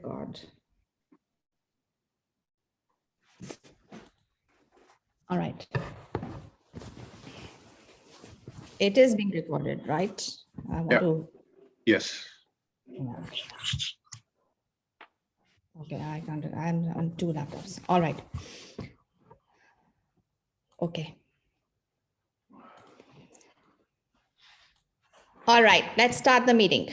God. All right. It is being recorded, right? I want to. Yes. Yeah. Okay, I can't. I'm on 2 laptops. All right. Okay. All right, let's start the meeting.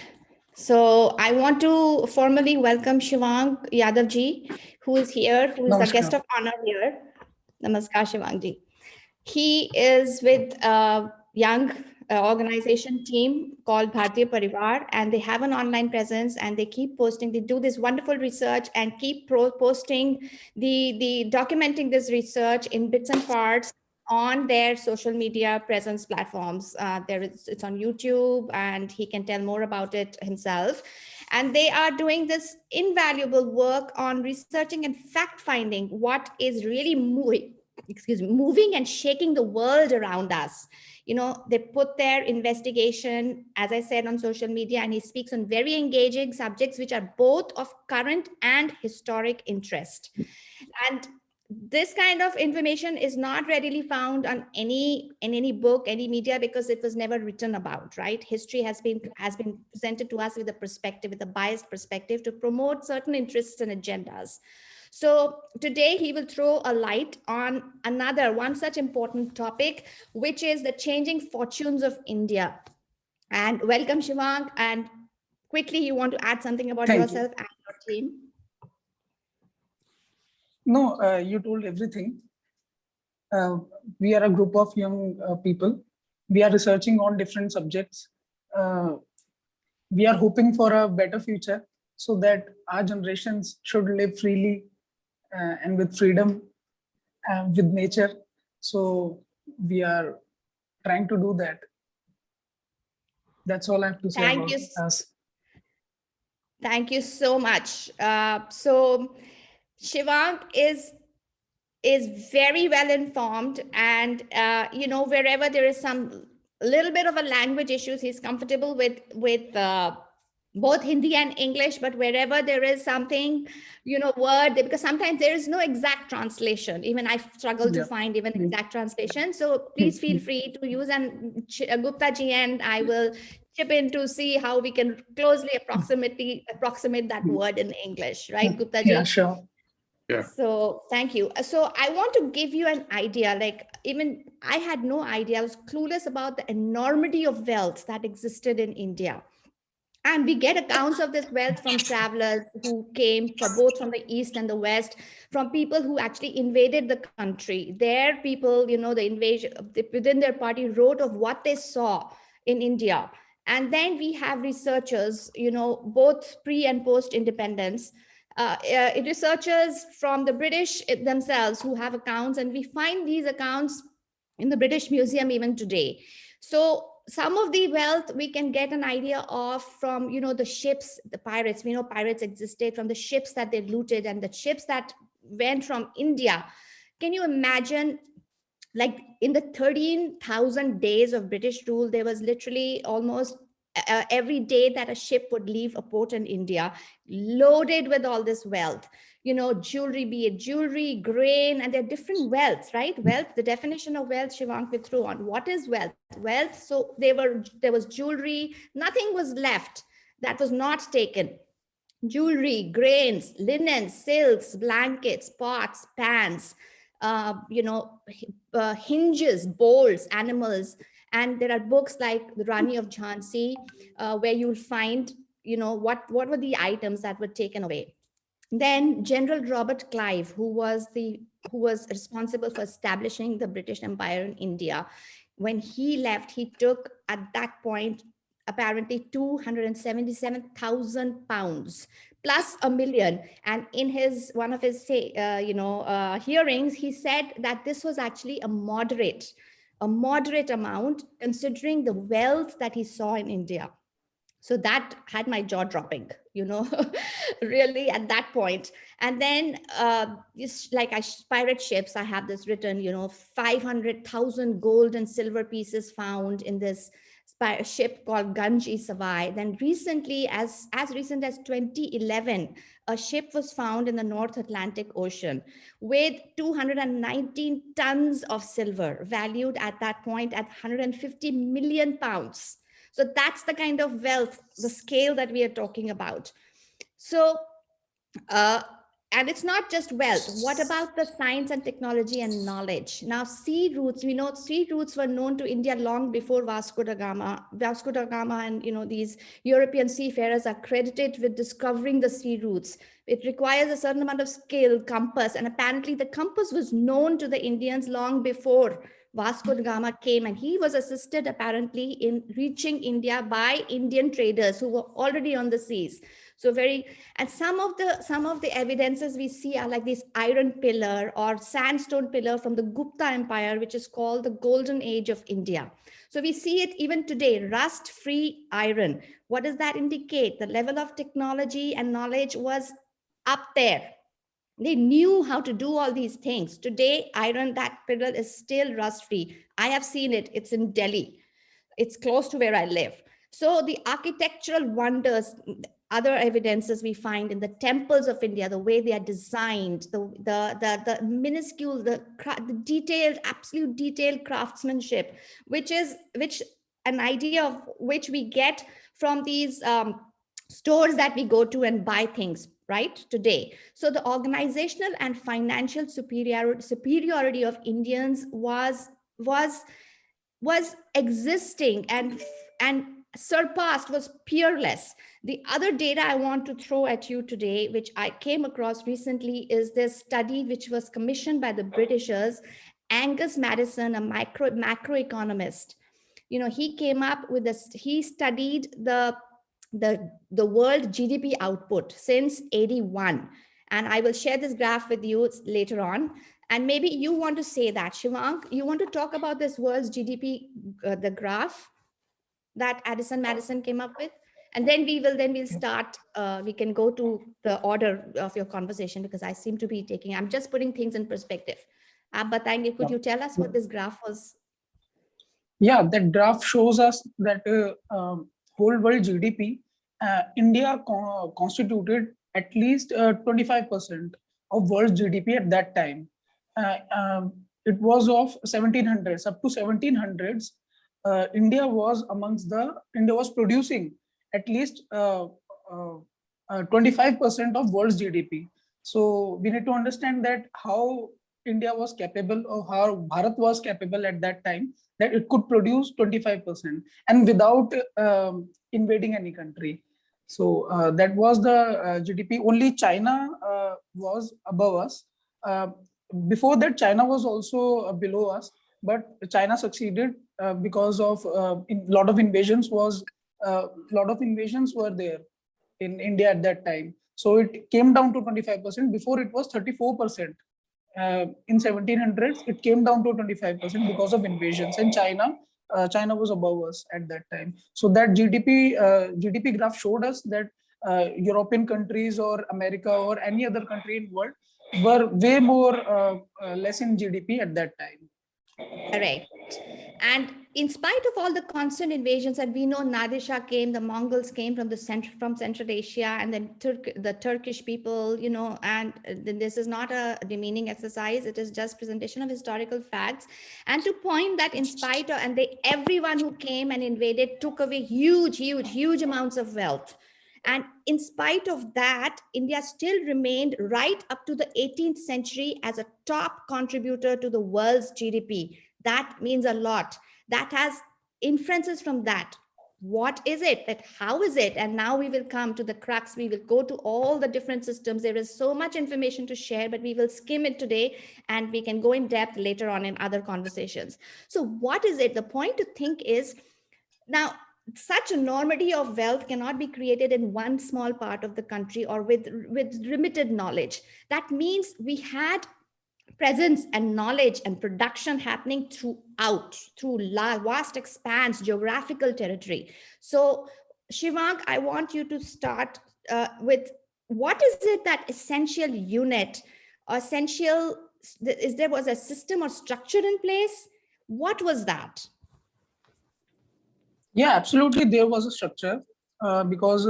So I want to formally welcome Shivang Yadavji, who is here, who is the guest of honor here. Namaskar, Shivangji. He is with a young organization team called Bharatiya Parivar, and they have an online presence, and they keep posting. They do this wonderful research and keep posting the documenting this research in bits and parts on their social media presence platforms. It's on YouTube, and he can tell more about it himself. And they are doing this invaluable work on researching and fact finding what is really moving and shaking the world around us. They put their investigation, as I said, on social media, and he speaks on very engaging subjects which are both of current and historic interest. And this kind of information is not readily found on in any book, any media, because it was never written about, right? History has been presented to us with a biased perspective to promote certain interests and agendas. So today he will throw a light on one such important topic, which is the changing fortunes of India. And welcome, Shivang. And quickly, you want to add something about yourself and your team? No, you told everything. We are a group of young people. We are researching on different subjects. We are hoping for a better future so that our generations should live freely and with freedom and with nature. So we are trying to do that. That's all I have to say about us. Thank you so much. So Shivang is very well informed, and wherever there is some little bit of a language issues, he's comfortable with both Hindi and English. But wherever there is something, word, because sometimes there is no exact translation. Even I struggle to find even exact translation. So please feel free to use, and Gupta ji and I will chip in to see how we can closely approximate that word in English, right, Gupta ji? Yeah, sure. Yeah. So thank you. So I want to give you an idea, like even I had no idea, I was clueless about the enormity of wealth that existed in India. And we get accounts of this wealth from travelers who came from both from the East and the West, from people who actually invaded the country. Their people, the invasion within their party wrote of what they saw in India. And then we have researchers, both pre and post independence, researchers from the British themselves who have accounts, and we find these accounts in the British Museum even today. So some of the wealth we can get an idea of from, the ships, the pirates. We know pirates existed, from the ships that they looted and the ships that went from India. Can you imagine, like in the 13,000 days of British rule, there was literally almost every day that a ship would leave a port in India loaded with all this wealth, jewelry, be it jewelry, grain, and there are different wealths, right? Wealth, the definition of wealth, Shivank, we threw on. What is wealth? Wealth, so there was jewelry, nothing was left that was not taken. Jewelry, grains, linen, silks, blankets, pots, pans, hinges, bowls, animals. And there are books like The Rani of Jhansi, where you'll find, what were the items that were taken away. Then General Robert Clive, who was responsible for establishing the British Empire in India. When he left, he took at that point apparently 277,000 pounds plus a million. And in one of his hearings, he said that this was actually a moderate amount considering the wealth that he saw in India. So that had my jaw dropping, really at that point. And then pirate ships, I have this written, 500,000 gold and silver pieces found in this by a ship called Ganji Savai. Then recently, as recent as 2011, a ship was found in the North Atlantic Ocean with 219 tons of silver, valued at that point at 150 million pounds. So that's the kind of wealth, the scale that we are talking about. So, uh, and it's not just wealth. What about the science and technology and knowledge? Now, sea routes, we know sea routes were known to India long before Vasco da Gama. Vasco da Gama and, these European seafarers are credited with discovering the sea routes. It requires a certain amount of skill, compass, and apparently the compass was known to the Indians long before Vasco da Gama came, and he was assisted apparently in reaching India by Indian traders who were already on the seas. So and some of the evidences we see are like this iron pillar or sandstone pillar from the Gupta Empire, which is called the Golden Age of India. So we see it even today, rust-free iron. What does that indicate? The level of technology and knowledge was up there. They knew how to do all these things. Today, iron, that pillar is still rust-free. I have seen it. It's in Delhi. It's close to where I live. So the architectural wonders, other evidences we find in the temples of India, the way they are designed, the minuscule, the detailed, absolute detailed craftsmanship, which an idea of which we get from these stores that we go to and buy things right today. So the organizational and financial superiority of Indians was existing and surpassed, was peerless. The other data I want to throw at you today, which I came across recently, is this study which was commissioned by the Britishers. Angus Madison, a macroeconomist, he came up with this. He studied the world GDP output since 81. And I will share this graph with you later on. And maybe you want to say that, Shivang, you want to talk about this world's GDP, the graph that Addison Madison came up with? And then we'll start, we can go to the order of your conversation, because I seem to be I'm just putting things in perspective. Batayenge, could you tell us what this graph was? Yeah, that graph shows us that whole world GDP, India constituted at least 25% of world GDP at that time. It was of 1700s, up to 1700s. India was producing at least 25% of world's GDP. So we need to understand that how India was capable, or how Bharat was capable at that time, that it could produce 25% and without invading any country. So that was the GDP. Only China was above us. Before that, China was also below us, but China succeeded because of lot of invasions were there in India at that time. So it came down to 25%. Before it was 34%. In 1700s, it came down to 25% because of invasions. And China was above us at that time. So that GDP graph showed us that European countries or America or any other country in the world were way more less in GDP at that time. Correct. And in spite of all the constant invasions, and we know Nadir Shah came, the Mongols came from from Central Asia, and then the Turkish people, and this is not a demeaning exercise. It is just presentation of historical facts. And to point that in spite of, and everyone who came and invaded took away huge amounts of wealth. And in spite of that, India still remained right up to the 18th century as a top contributor to the world's GDP. That means a lot. That has inferences from that. What is it? That how is it? And now we will come to the crux. We will go to all the different systems. There is so much information to share, but we will skim it today, and we can go in depth later on in other conversations. So what is it? The point to think is, now, such enormity of wealth cannot be created in one small part of the country or with limited knowledge. That means we had presence and knowledge and production happening through vast expanse geographical territory. So Shivang, I want you to start with, what is it that essential unit or essential, there was a system or structure in place? What was that? Yeah, absolutely. There was a structure because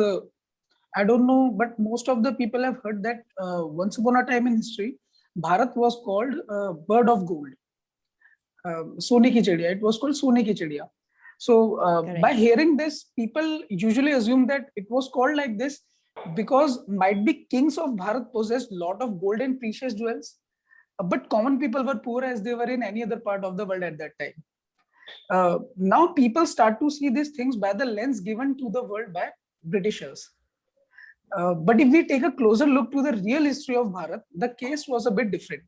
I don't know, but most of the people have heard that once upon a time in history, Bharat was called bird of gold. Sone ki chidiya. It was called Sone ki chidiya. So by Correct. hearing this, people usually assume that it was called like this because might be kings of Bharat possessed lot of gold and precious jewels, but common people were poor as they were in any other part of the world at that time. Now people start to see these things by the lens given to the world by Britishers. But if we take a closer look to the real history of Bharat, the case was a bit different.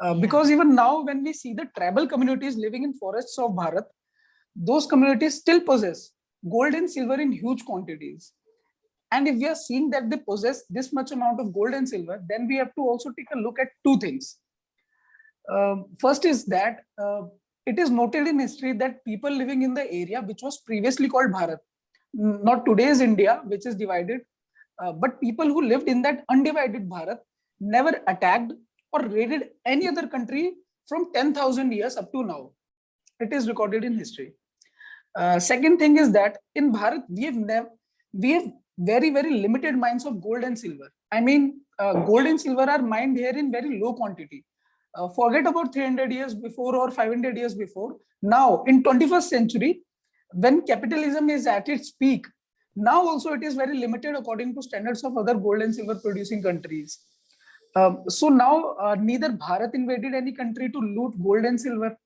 Yeah. Because even now, when we see the tribal communities living in forests of Bharat, those communities still possess gold and silver in huge quantities. And if we are seeing that they possess this much amount of gold and silver, then we have to also take a look at two things. First is that it is noted in history that people living in the area which was previously called Bharat, not today's India, which is divided, but people who lived in that undivided Bharat never attacked or raided any other country from 10,000 years up to now. It is recorded in history. Second thing is that in Bharat, we have very limited mines of gold and silver. I mean, gold and silver are mined here in very low quantity. Forget about 300 years before or 500 years before. Now, in 21st century, when capitalism is at its peak, now also it is very limited according to standards of other gold and silver producing countries. So now neither Bharat invaded any country to loot gold and silver,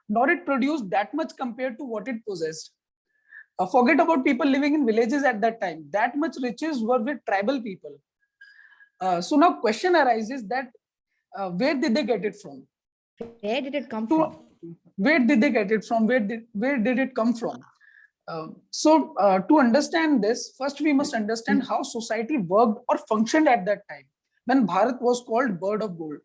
nor it produced that much compared to what it possessed. Forget about people living in villages at that time. That much riches were with tribal people. So now question arises that where did they get it from? Where did it come from? So where did they get it from? Where did it come from? To understand this, first we must understand how society worked or functioned at that time when Bharat was called bird of gold.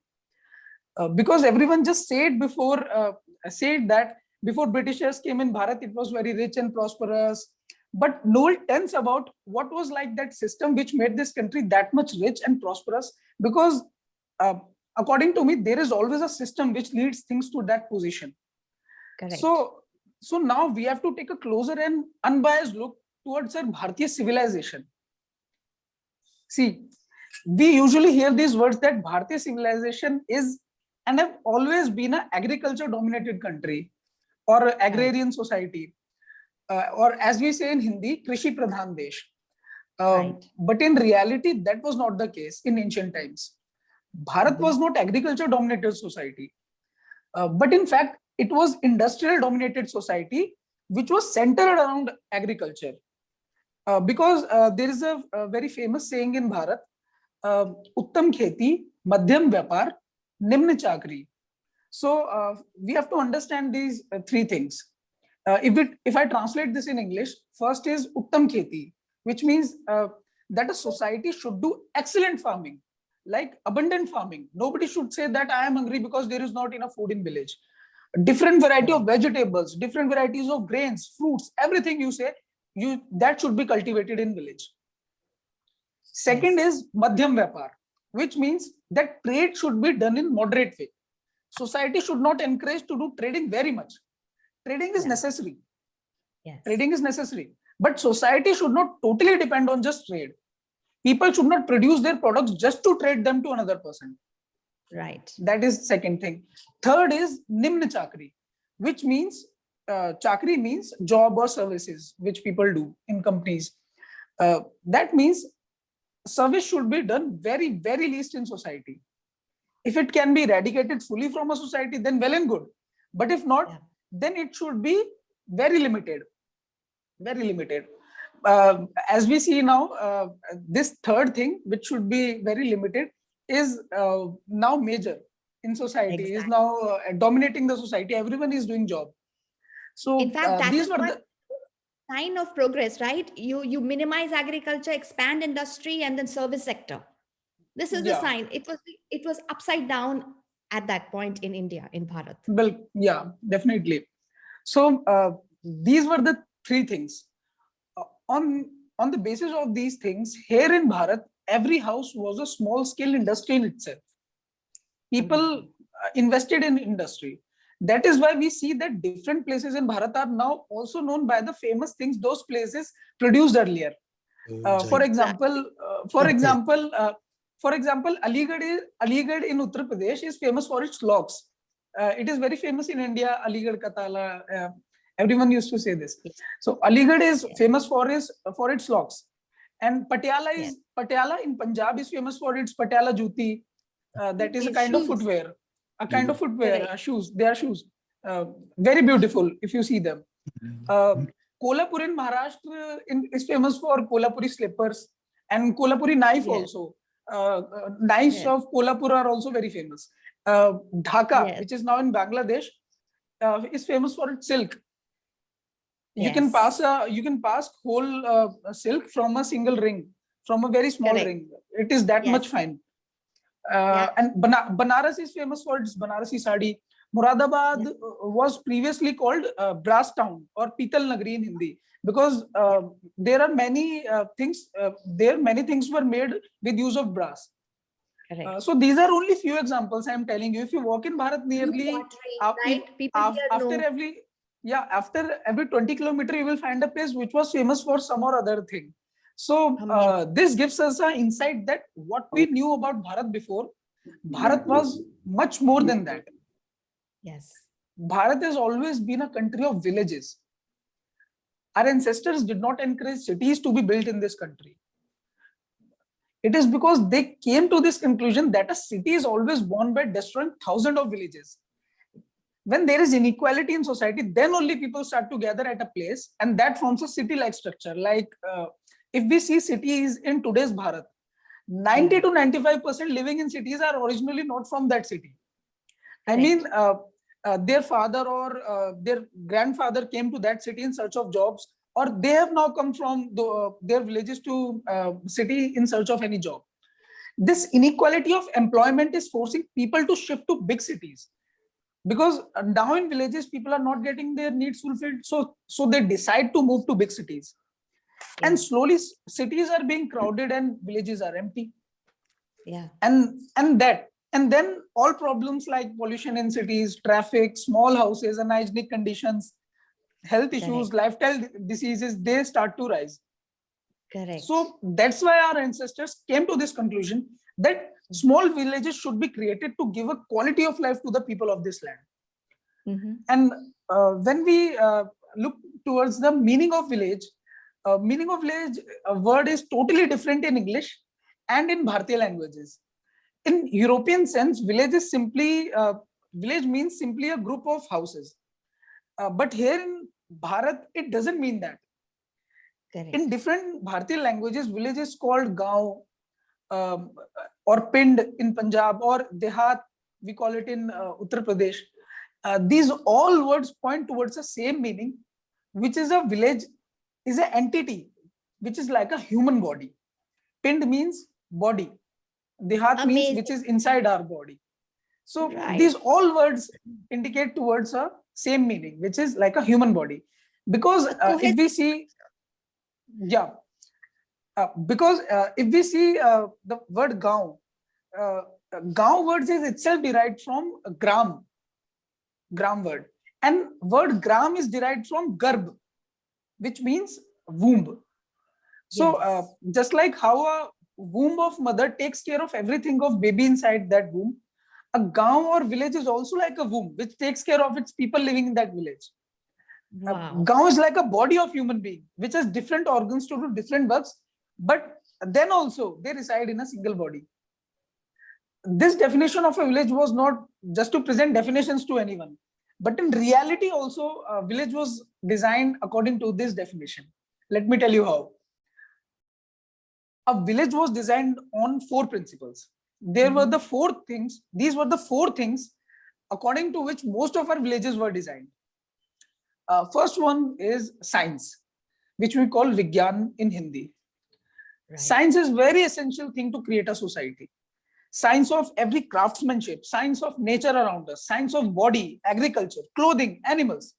Because everyone just said that before Britishers came in Bharat, it was very rich and prosperous. But no one tells about what was like that system which made this country that much rich and prosperous. Because uh, according to me, there is always a system which leads things to that position. Correct. So now we have to take a closer and unbiased look towards our Bharatiya civilization. See, we usually hear these words that Bharatiya civilization is and have always been an agriculture dominated country or agrarian society, or as we say in Hindi, Krishi Pradhan Desh. Right. But in reality, that was not the case in ancient times. Bharat was not agriculture dominated society, but in fact, it was industrial dominated society, which was centered around agriculture. Because there is a very famous saying in Bharat, Uttam Kheti, Madhyam Vyapar, Nimn Chakri. So we have to understand these three things. If I translate this in English, first is Uttam Kheti, which means that a society should do excellent farming, like abundant farming. Nobody should say that I am hungry because there is not enough food in village. Different variety of vegetables, different varieties of grains, fruits, everything you say, that should be cultivated in village. Second is Madhyam Vyapar, which means that trade should be done in moderate way. Society should not encourage to do trading very much. Trading is necessary. Yes. Trading is necessary. But society should not totally depend on just trade. People should not produce their products just to trade them to another person. Right. That is second thing. Third is Nimna Chakri, which means Chakri means job or services which people do in companies. That means service should be done very least in society. If it can be eradicated fully from a society, then well and good. But if not, then it should be very limited. Very limited. As we see now, this third thing, which should be very limited, is now major in society, is now dominating the society. Everyone is doing job. So in fact, that these is were what the sign of progress, right? You minimize agriculture, expand industry, and then service sector. This is the sign. It was upside down at that point in India, in Bharat. Well, yeah, definitely. So these were the three things. On the basis of these things, here in Bharat, every house was a small scale industry in itself. People invested in industry. That is why we see that different places in Bharat are now also known by the famous things those places produced earlier. For example, Aligarh in Uttar Pradesh is famous for its locks. It is very famous in India. Aligarh Katala. Everyone used to say this. So Aligarh is famous for its locks, and Patiala in Punjab is famous for its Patiala juti. That is a kind of footwear. Shoes. They are shoes. Very beautiful if you see them. Kolhapur in Maharashtra is famous for Kolhapuri slippers and Kolhapuri knife also. Knives of Kolhapur are also very famous. Dhaka, which is now in Bangladesh, is famous for its silk. You can pass whole silk from a single ring, from a very small ring. It is that much fine. And Banaras is famous for its Banarasi sari. Moradabad was previously called Brass Town or Pital Nagri in Hindi, because there are many things. Many things were made with use of brass. So these are only few examples I am telling you. If you walk in Bharat nearly, after every 20 kilometers, you will find a place which was famous for some or other thing. So this gives us an insight that what we knew about Bharat before, Bharat was much more than that. Yes. Bharat has always been a country of villages. Our ancestors did not encourage cities to be built in this country. It is because they came to this conclusion that a city is always born by destroying thousands of villages. When there is inequality in society, then only people start to gather at a place, and that forms a city-like structure. Like if we see cities in today's Bharat, 90 to 95% living in cities are originally not from that city. I mean, their father or their grandfather came to that city in search of jobs, or they have now come from their villages to city in search of any job. This inequality of employment is forcing people to shift to big cities, because now in villages people are not getting their needs fulfilled, so they decide to move to big cities. And slowly cities are being crowded and villages are empty. And then all problems like pollution in cities, traffic, small houses, unhygienic conditions, health issues, lifestyle diseases, they start to rise. So that's why our ancestors came to this conclusion that small villages should be created to give a quality of life to the people of this land. And when we look towards the meaning of village, a word is totally different in English and in Bharatiya languages. In European sense, village means simply a group of houses. But here in Bharat, it doesn't mean that. In different Bharatiya languages, village is called gaon, or pind in Punjab, or dehat, we call it in Uttar Pradesh. These all words point towards the same meaning, which is a village is an entity which is like a human body. Pind means body. Dehat means which is inside our body. So these all words indicate towards a same meaning, which is like a human body. Because if we see, if we see the word gaon, gaon words is itself derived from gram word, and word gram is derived from garb, which means womb. So just like how a womb of mother takes care of everything of baby inside that womb, a gaon or village is also like a womb which takes care of its people living in that village. Gaon is like a body of human being which has different organs to do different works, but then also they reside in a single body. This definition of a village was not just to present definitions to anyone, but in reality also a village was designed according to this definition. Let me tell you how. A village was designed on 4 principles. There were the 4 things. These were the 4 things according to which most of our villages were designed. First one is science, which we call Vigyan in Hindi. Science is very essential thing to create a society. Science of every craftsmanship, science of nature around us, science of body, agriculture, clothing, animals.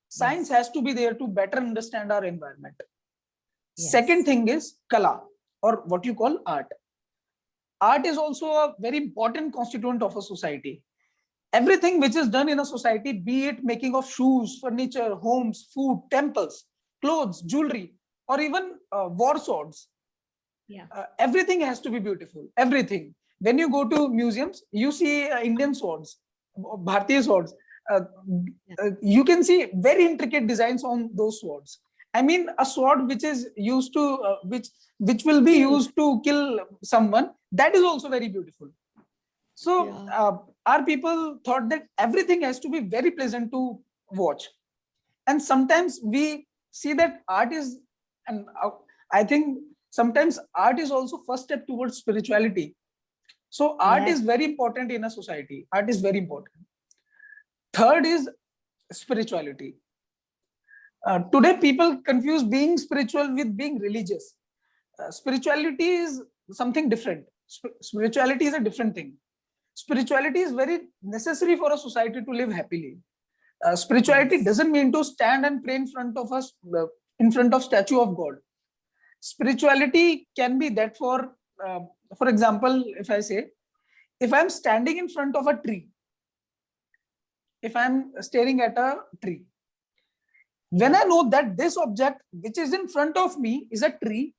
Science has to be there to better understand our environment. Second thing is Kala, or what you call art. Art is also a very important constituent of a society. Everything which is done in a society, be it making of shoes, furniture, homes, food, temples, clothes, jewelry, or even war swords, everything has to be beautiful. Everything. When you go to museums, you see Indian swords, Bharatiya swords. You can see very intricate designs on those swords. I mean, a sword which is used to which will be used to kill someone, that is also very beautiful. So our people thought that everything has to be very pleasant to watch. And sometimes we see that art is, and I think sometimes art is also first step towards spirituality. So art is very important in a society. Art is very important. Third is spirituality. Today people confuse being spiritual with being religious. Spirituality is something different. Spirituality is a different thing. Spirituality is very necessary for a society to live happily. Spirituality doesn't mean to stand and pray in front of us, in front of statue of God. Spirituality can be that for example, if I say, if I'm standing in front of a tree, if I'm staring at a tree, when I know that this object which is in front of me is a tree,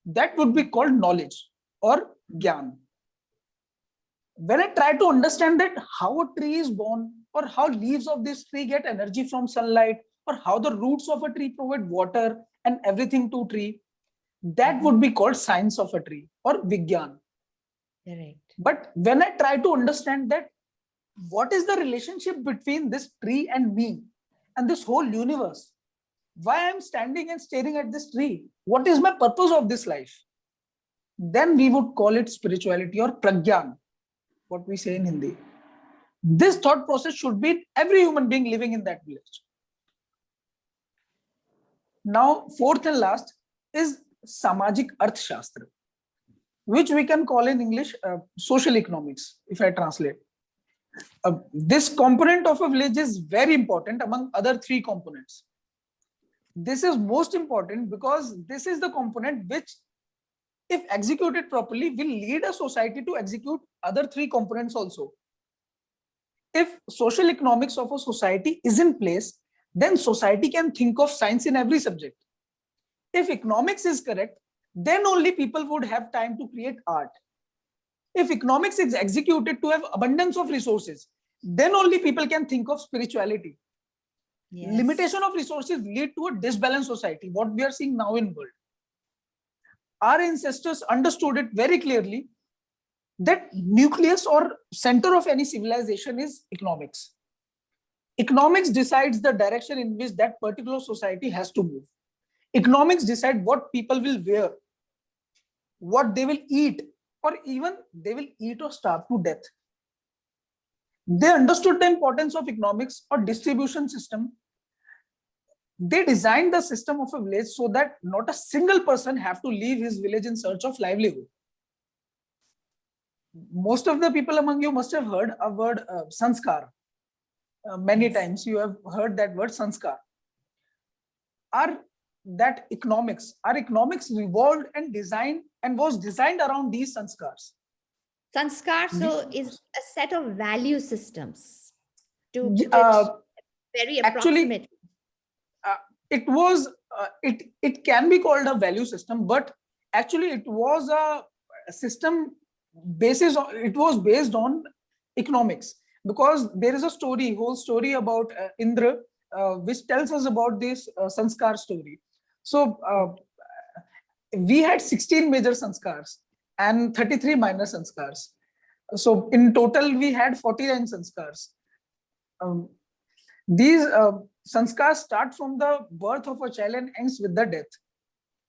that would be called knowledge or gyan. When I try to understand that how a tree is born, or how leaves of this tree get energy from sunlight, or how the roots of a tree provide water and everything to tree, that would be called science of a tree or vigyan. Correct. But when I try to understand that what is the relationship between this tree and me and this whole universe, why I'm standing and staring at this tree, what is my purpose of this life, then we would call it spirituality or pragyan, what we say in Hindi. This thought process should be in every human being living in that village. Now, fourth and last is Samajik Arthashastra, which we can call in English social economics, if I translate. This component of a village is very important among other three components. This is most important because this is the component which, if executed properly, will lead a society to execute other three components also. If social economics of a society is in place, then society can think of science in every subject. If economics is correct, then only people would have time to create art. If economics is executed to have abundance of resources, then only people can think of spirituality. Limitation of resources lead to a disbalanced society, what we are seeing now in world. Our ancestors understood it very clearly that nucleus or center of any civilization is economics. Economics decides the direction in which that particular society has to move. Economics decide what people will wear, what they will eat, or even they will eat or starve to death. They understood the importance of economics or distribution system. They designed the system of a village so that not a single person have to leave his village in search of livelihood. Most of the people among you must have heard a word sanskar. Many times you have heard that word sanskar. Our economics revolved and designed and was designed around these sanskars. Sanskar is a set of value systems to very approximate. Actually, it can be called a value system, but actually it was a system it was based on economics, because there is a whole story about Indra, which tells us about this sanskar story. So we had 16 major sanskars and 33 minor sanskars. So in total, we had 49 sanskars. These sanskars start from the birth of a child and ends with the death.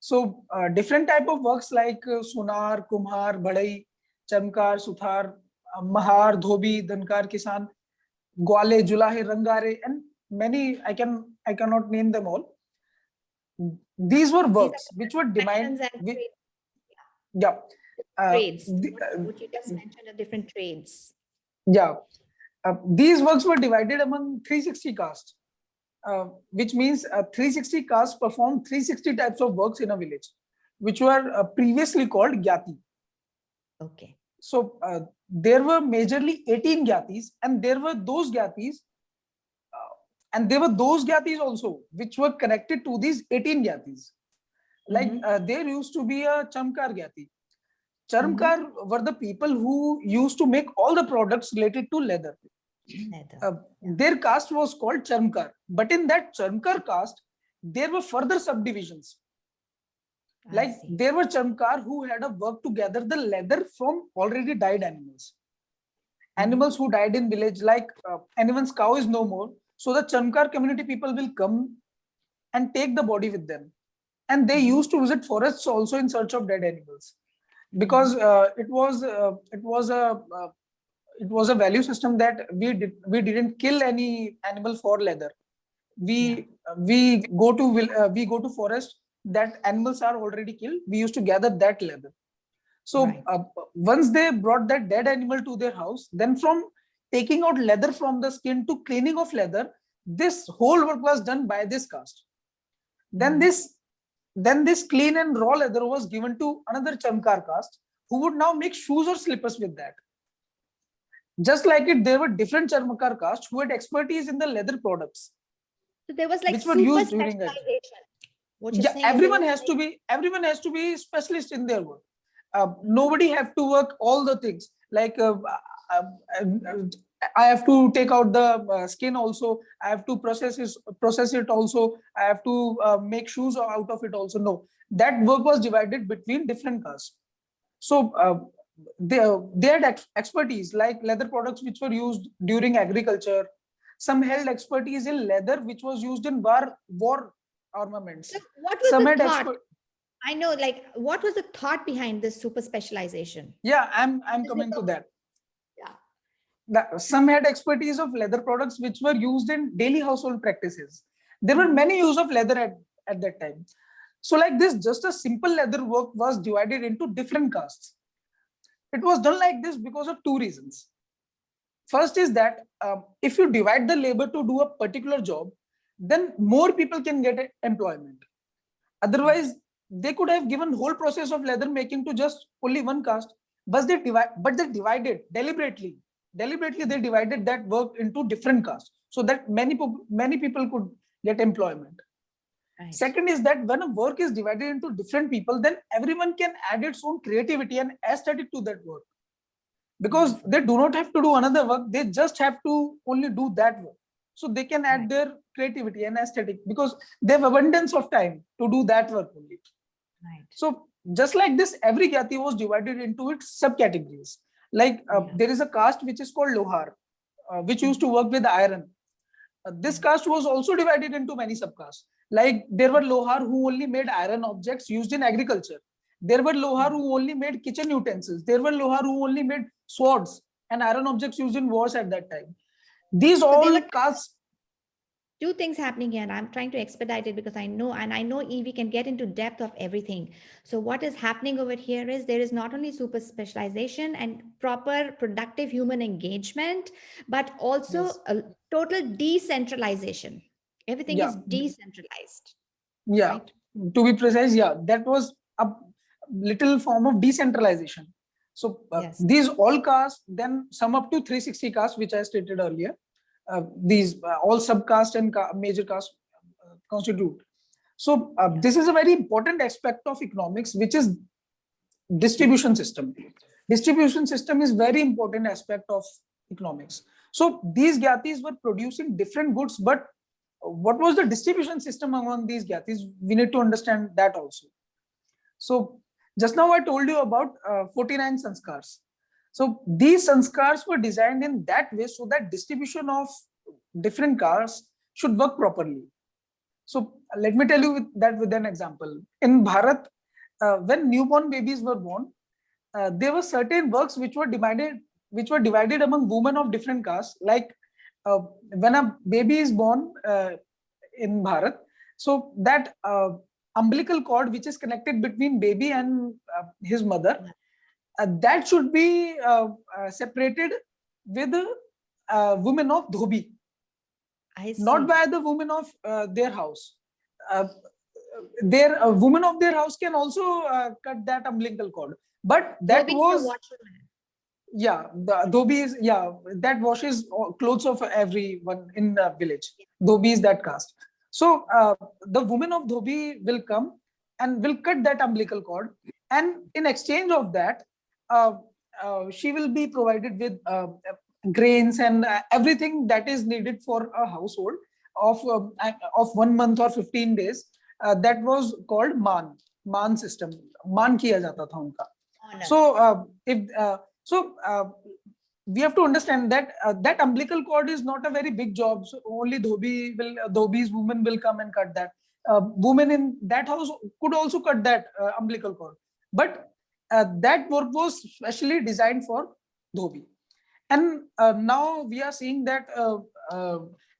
So different type of works like Sunar, Kumhar, Badai, Chamkar, Suthar, Mahar, Dhobi, Dankar, Kisan, Gwale, Julahe, Rangare, and many, I cannot name them all. These were works which were divided. Trades. Which you just mentioned are different trades. Yeah. These works were divided among 360 castes, which means 360 castes perform 360 types of works in a village, which were previously called gyati. Okay. So there were majorly 18 Gyatis, and there were those Gyatis, also which were connected to these 18 Gyatis. Like there used to be a Chamkar Gyati. Charmkar were the people who used to make all the products related to leather. Their caste was called Charmkar. But in that Charmkar caste, there were further subdivisions. Like there were Charmkar who had a work to gather the leather from already died animals. Animals who died in village, like anyone's cow is no more. So the Charmkar community people will come and take the body with them. And they used to visit forests also in search of dead animals, because it was a value system that we didn't kill any animal for leather. We go to forest that animals are already killed. We used to gather that leather. So once they brought that dead animal to their house, then from taking out leather from the skin to cleaning of leather, this whole work was done by this caste. Then this clean and raw leather was given to another Chamkar caste, who would now make shoes or slippers with that. Just like it, there were different Chamkar castes who had expertise in the leather products. So there was like super specialization. Yeah, everyone has to be specialist in their work. Nobody have to work all the things. Like I have to take out the skin also. I have to process it also. I have to make shoes out of it also. No, that work was divided between different castes. So they had expertise, like leather products which were used during agriculture. Some held expertise in leather which was used in war armaments. So what was the thought? I know, like, what was the thought behind this super specialization? Yeah, I'm coming to that. Some had expertise of leather products which were used in daily household practices. There were many use of leather at that time. So like this, just a simple leather work was divided into different castes. It was done like this because of two reasons. First is that if you divide the labor to do a particular job, then more people can get employment. Otherwise, they could have given whole process of leather making to just only one caste, but they divided deliberately. Deliberately, they divided that work into different castes so that many people could get employment. Right. Second is that when a work is divided into different people, then everyone can add its own creativity and aesthetic to that work. Because they do not have to do another work, they just have to only do that work. So they can add their creativity and aesthetic because they have abundance of time to do that work only. Right. So just like this, every Gyati was divided into its subcategories. Like there is a caste which is called Lohar, which used to work with iron. This caste was also divided into many subcastes. Like there were Lohar who only made iron objects used in agriculture. There were Lohar who only made kitchen utensils. There were Lohar who only made swords and iron objects used in wars at that time. These all castes. Two things happening here, and I'm trying to expedite it because I know we can get into depth of everything. So what is happening over here is there is not only super specialization and proper productive human engagement, but also a total decentralization. Everything is decentralized. Yeah, right? To be precise, that was a little form of decentralization. So these all castes then sum up to 360 castes, which I stated earlier. These all subcaste and major caste constitute. So this is a very important aspect of economics, which is distribution system. Distribution system is very important aspect of economics. So these Gyatis were producing different goods, but what was the distribution system among these Gyatis? We need to understand that also. So just now I told you about 49 sanskars. So these sanskars were designed in that way so that distribution of different castes should work properly. So let me tell you that with an example. In Bharat, when newborn babies were born, there were certain works which were divided among women of different castes. Like when a baby is born in Bharat, so that umbilical cord which is connected between baby and his mother, that should be separated with women of Dhobi, not by the women of their house. Women of their house can also cut that umbilical cord, but that was Yeah, the dhobi is, yeah, that washes clothes of everyone in the village. Dhobi is that caste. So the woman of dhobi will come and will cut that umbilical cord, and in exchange of that, uh, she will be provided with grains and everything that is needed for a household of 1 month or 15 days. That was called man system. Man kiya jata tha unka. Honor. So if so we have to understand that that umbilical cord is not a very big job. So only dhobi's woman will come and cut that. Women in that house could also cut that umbilical cord, but that work was specially designed for dhobi. And now we are seeing that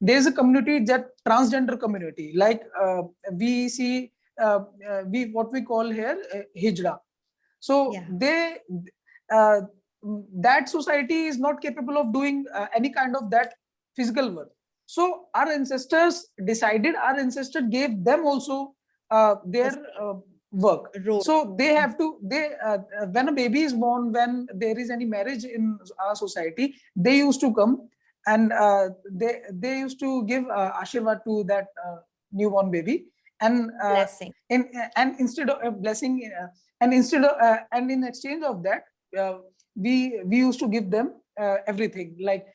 there is a community, that transgender community, like we see we what we call here hijra. So Yeah. they uh, that society is not capable of doing any kind of that physical work. So our ancestors decided, our ancestors gave them also their work. Role. So they have to, when a baby is born, when there is any marriage in our society, they used to come and they used to give ashirwad to that newborn baby, and Blessing. and instead of a blessing, and instead of and in exchange of that, we used to give them everything, like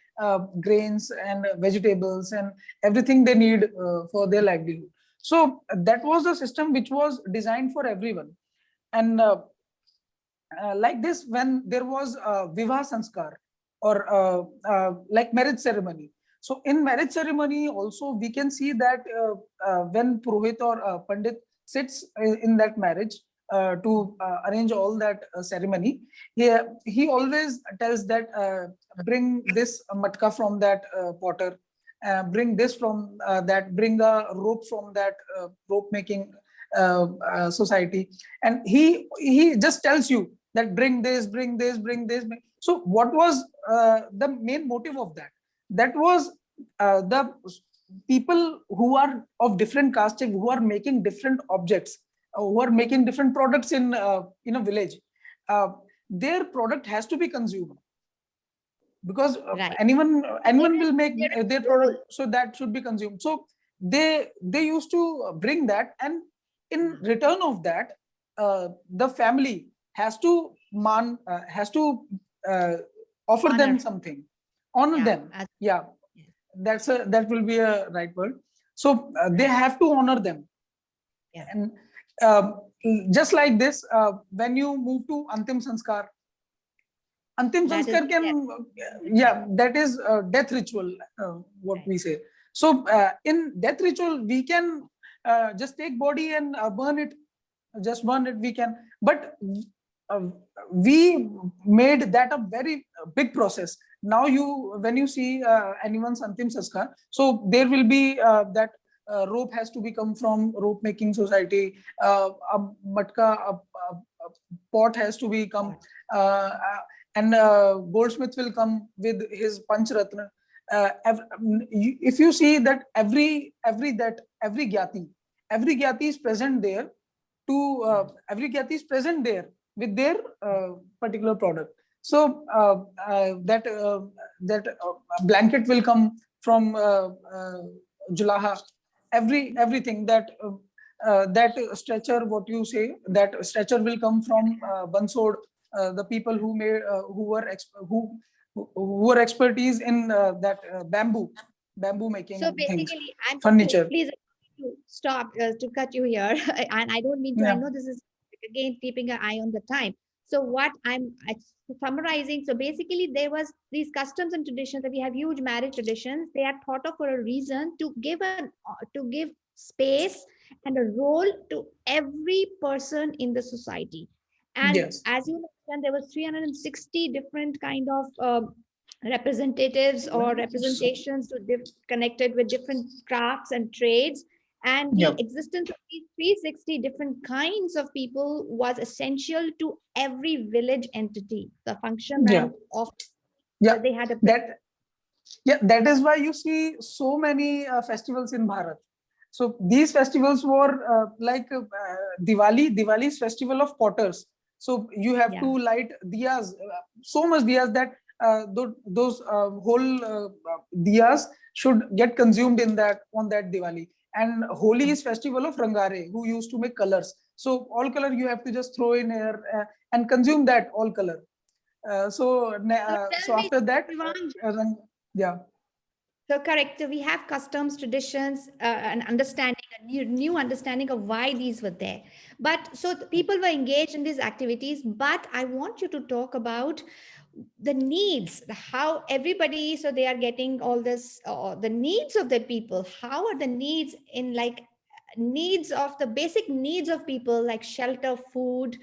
grains and vegetables and everything they need for their livelihood. So that was the system which was designed for everyone. And like this, when there was vivah sanskar, or like marriage ceremony. So in marriage ceremony also we can see that when purohit or pandit sits in that marriage to arrange all that ceremony, he always tells that bring this matka from that potter, bring this from that, bring a rope from that rope making society, and he just tells you that bring this, bring this, bring this. So what was the main motive of that? That was the people who are of different caste, who are making different objects, who are making different products in a village. Their product has to be consumed, because Right. anyone will make their Role. product, so that should be consumed. So they used to bring that, and in return of that, the family has to offer them Honor. something, honor Yeah. them. Yeah, that will be a right word. So they have to honor them. Yeah. And just like this, when you move to antim sanskar, Antim That is Sanskar can, yeah, that is death ritual, what right. we say. So in death ritual, we can just take body and burn it, just burn it, we can. But uh, we made that a very big process. Now when you see anyone's Antim Sanskar, so there will be that rope has to become from rope making society, a matka, a pot has to become, and goldsmith will come with his panchratna. If you see that every gyati is present there, to every gyati is present there with their particular product. So that blanket will come from Julaha. Everything that stretcher, what you say, that stretcher will come from Bansod. The people who made who were expertise in that bamboo making So things, basically, furniture. please to stop to cut you here, and I don't mean to. I Yeah. know this is again keeping an eye on the time. So what I'm summarizing. So basically, there was these customs and traditions that we have huge marriage traditions. They are thought of for a reason to give space and a role to every person in the society. And Yes. as you mentioned, there was 360 different kind of representatives or representations to connected with different crafts and trades, and the Yeah. existence of these 360 different kinds of people was essential to every village entity, the function Yeah. and of Yeah. they had a That is why you see so many festivals in Bharat. So these festivals were like Diwali's festival of potters. So you have to light diyas, so much diyas that those whole diyas should get consumed in that on that Diwali. And Holi is festival of Rangare, who used to make colors. So all color you have to just throw in air and consume that all color. So after that, yeah. So correct. So we have customs, traditions, and understanding, a new understanding of why these were there. But so the people were engaged in these activities. But I want you to talk about the needs, how everybody, so they are getting all this, the needs of the people. How are the needs in like needs of the basic needs of people like shelter, food,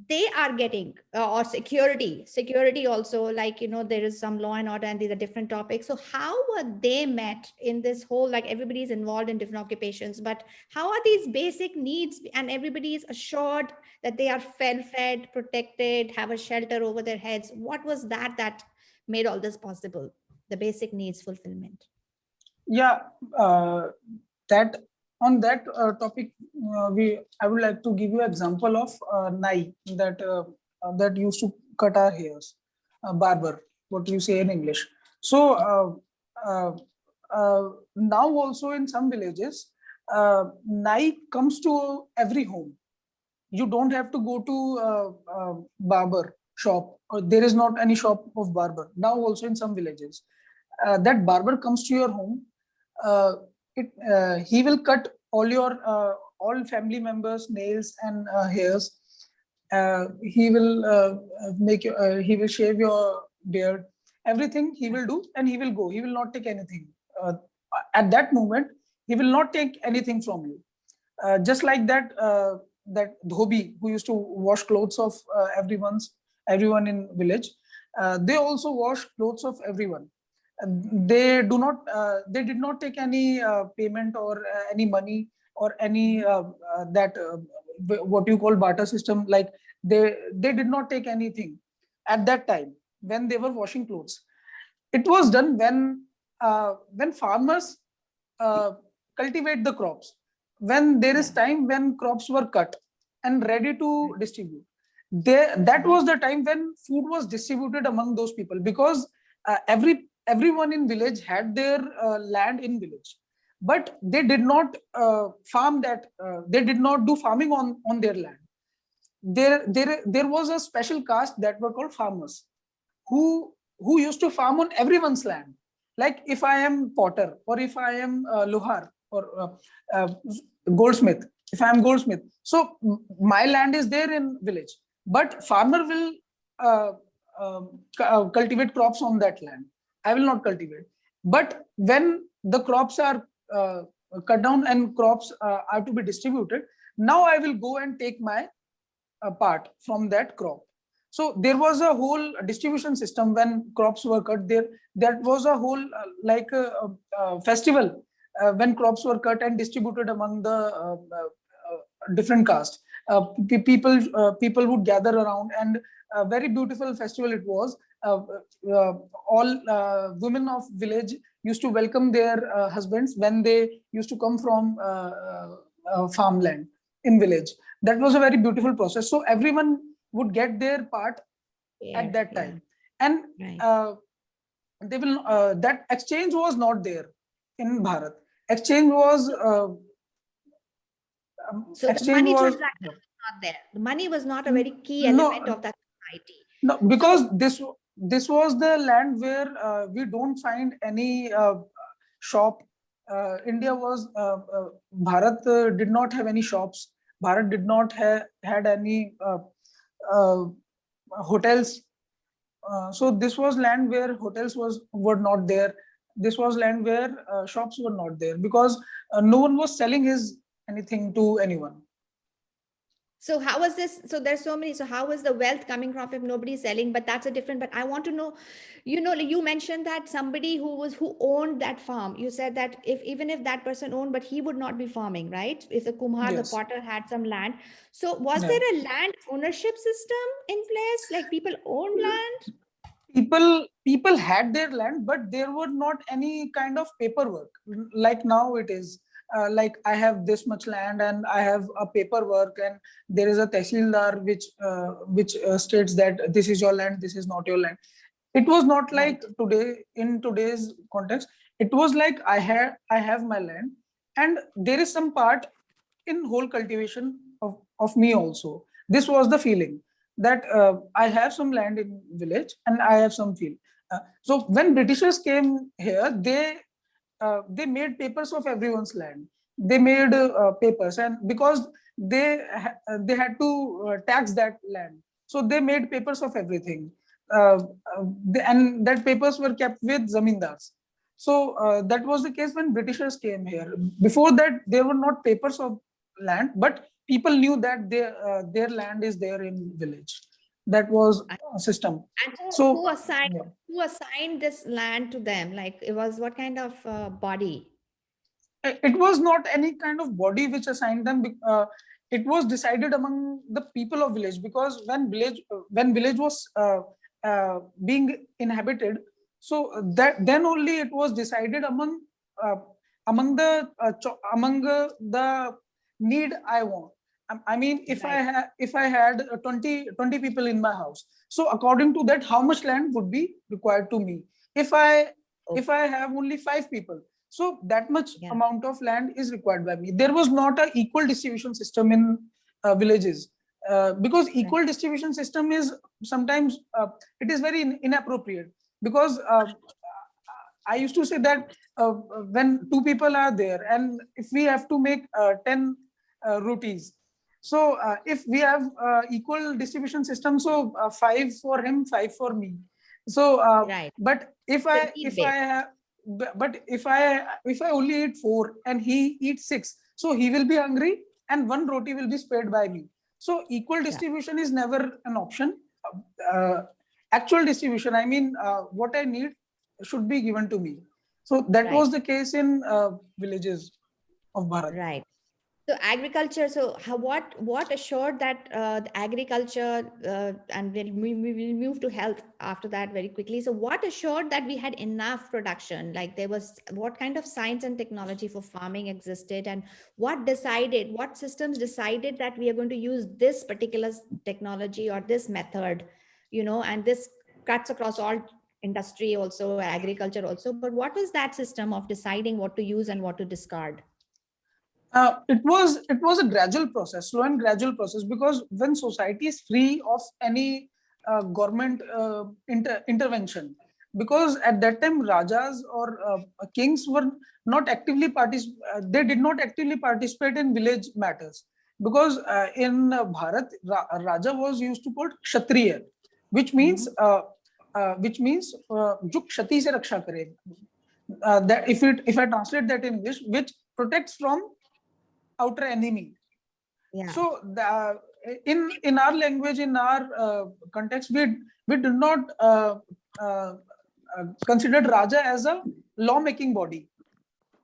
they are getting or security also, like there is some law and order and these are different topics. So how were they met in this whole, like everybody is involved in different occupations, but how are these basic needs and everybody is assured that they are fed, protected, have a shelter over their heads? What was that made all this possible, the basic needs fulfillment? Yeah, that on that topic, I would like to give you example of nai that used to cut our hairs, barber, what you say in English. So now also in some villages, nai comes to every home. You don't have to go to barber shop, or there is not any shop of barber now also in some villages. That barber comes to your home. uh, he will cut all family members nails and hairs. He will he will shave your beard, everything he will do, and he will go. He will not take anything. At that moment he will not take anything from you. Just like that dhobi who used to wash clothes of everyone in village, they also wash clothes of everyone. They did not take any payment or any money or any what you call barter system. Like they did not take anything at that time when they were washing clothes. It was done when farmers uh, cultivate the crops, when there is time when crops were cut and ready to distribute. That was the time when food was distributed among those people, because everyone in village had their land in village, but they did not farm that. They did not do farming on their land. There was a special caste that were called farmers, who used to farm on everyone's land. Like if I am potter, or if I am luhar, or uh, goldsmith, if I am goldsmith, so my land is there in village, but farmer will uh, cultivate crops on that land. I will not cultivate. But when the crops are uh, cut down and crops are to be distributed, now I will go and take my part from that crop. So there was a whole distribution system when crops were cut. That was a whole festival when crops were cut and distributed among the different caste. People would gather around, and a very beautiful festival it was. All women of village used to welcome their husbands when they used to come from farmland in village. That was a very beautiful process. So everyone would get their part at that time. And they will that exchange was not there in Bharat. Exchange was so the money transaction was not there. The money was not a very key element of that society. No, because this was the land where we don't find any shop. India was Bharat did not have any shops. Bharat did not had any uh, hotels. So this was land where hotels were not there. This was land where shops were not there, because no one was selling his anything to anyone. So how was this? So there's so many. So how is the wealth coming from if nobody's selling? But that's a different. But I want to know, like you mentioned that somebody who owned that farm. You said that even if that person owned, but he would not be farming, right? If the kumhar, the Yes. potter had some land. So was Yeah. there a land ownership system in place? Like people owned land? People had their land, but there were not any kind of paperwork like now it is. like I have this much land and I have a paperwork, and there is a tehsildar which states that this is your land, this is not your land. It was not like today, in today's context. It was like I have my land, and there is some part in whole cultivation of me also. This was the feeling that I have some land in village and I have some field. So when Britishers came here, they made papers of everyone's land. They made papers, and because they had to tax that land, so they made papers of everything. uh, and that papers were kept with zamindars. So that was the case when Britishers came here. Before that, there were not papers of land, but people knew that their land is there in village. That was a system. And So who assigned this land to them? Like it was what kind of body? it was not any kind of body which assigned them. It was decided among the people of village, because when village was being inhabited, so that then only it was decided uh, among the need I want. I mean, if I had 20 people in my house, so according to that, how much land would be required to me? If I if I have only 5 people, so that much amount of land is required by me. There was not an equal distribution system in villages, because equal distribution system is sometimes it is very inappropriate, because I used to say that when 2 people are there and if we have to make 10 rotis, so if we have equal distribution system, so 5 for him, 5 for me. So but if I only eat 4 and he eats 6, so he will be hungry and 1 roti will be spared by me. So equal distribution is never an option. uh, Actual distribution, I mean, what I need should be given to me. So that was the case in villages of Bharat. Right. So agriculture. So what assured that the agriculture and we will move to health after that very quickly. So what assured that we had enough production? Like there was what kind of science and technology for farming existed, and what systems decided that we are going to use this particular technology or this method, and this cuts across all industry also, agriculture also. But what was that system of deciding what to use and what to discard? It was a gradual process, slow and gradual process, because when society is free of any government intervention, because at that time rajas or kings were not actively they did not actively participate in village matters, because in Bharat, Raja was used to call Kshatriya, which means जो क्षति से रक्षा करे. That if I translate that in English, which protects from outer enemy. So in our language, in our context, we do not consider Raja as a law-making body.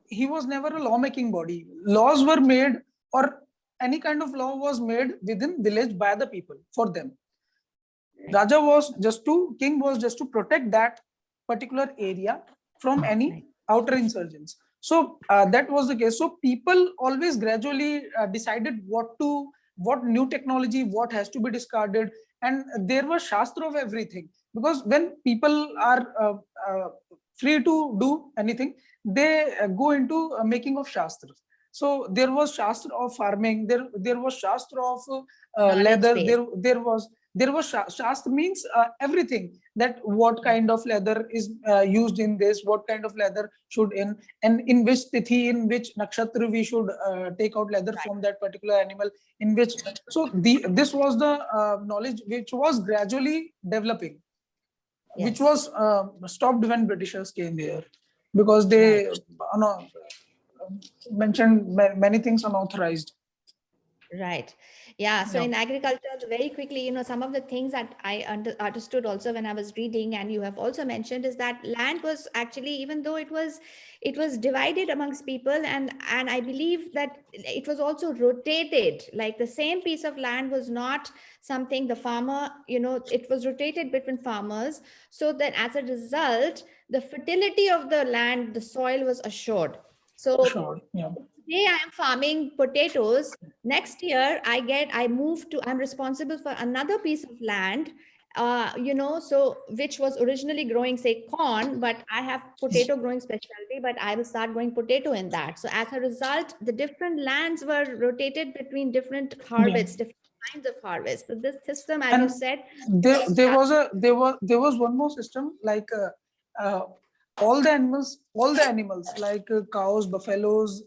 He was never a law-making body. Laws were made, or any kind of law was made within village by the people for them. King was just to protect that particular area from any outer insurgents. So that was the case. So people always gradually decided what new technology, what has to be discarded, and there was shastra of everything. Because when people are free to do anything, they go into making of shastras. So there was shastra of farming. There was shastra of leather. There was shastra means everything, that what kind of leather is used in this, what kind of leather should and in which tithi, in which nakshatra we should take out leather from that particular animal, in which. So this was the knowledge which was gradually developing, which was stopped when Britishers came here, because they mentioned many things unauthorized. Right. Yeah. So in agriculture, very quickly, some of the things that I understood also when I was reading, and you have also mentioned, is that land was actually, even though it was divided amongst people, and I believe that it was also rotated. Like the same piece of land was not something the farmer, it was rotated between farmers, so that as a result, the fertility of the land, the soil was assured. So Sure. Yeah. today I am farming potatoes. Next year, I'm responsible for another piece of land, so which was originally growing, say, corn, but I have potato growing specialty, but I will start growing potato in that. So as a result, the different lands were rotated between different Yeah. harvests, different kinds of harvest. So this system, as you And said, there was one more system, like uh, all the animals like cows, buffaloes,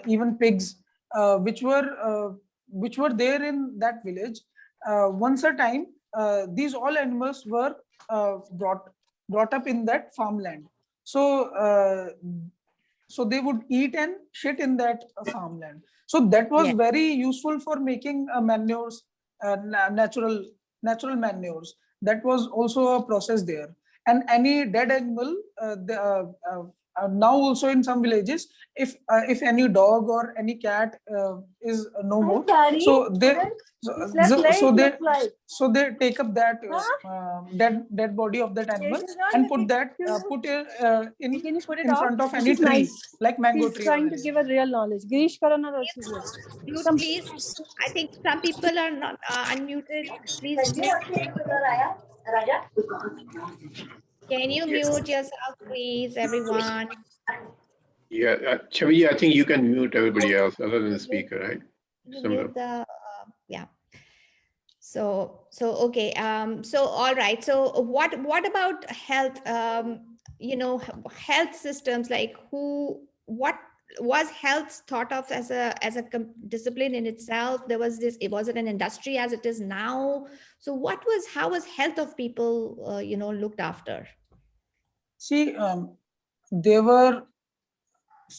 even pigs, uh, which were uh, which were there in that village. Once a time, these all animals were brought up in that farmland. So so they would eat and shit in that farmland. So that was yeah, very useful for making manures, natural manures. That was also a process there. And any dead animal, now also in some villages, if any dog or any cat is no more, so they so they take up that dead body of that animal and put it in front of any tree, like mango tree or anything. Give a real knowledge. Girish Karana mute, please. I think some people are not unmuted. Please mute. Can you mute yourself, please, everyone? Yeah, Chavi, I think you can mute everybody else other than the speaker, right? You Somehow. mute the yeah. So okay. So all right. So what about health? Health systems, like what was health thought of as a discipline in itself? There was this. Was it an industry as it is now? So how was health of people looked after? See, there were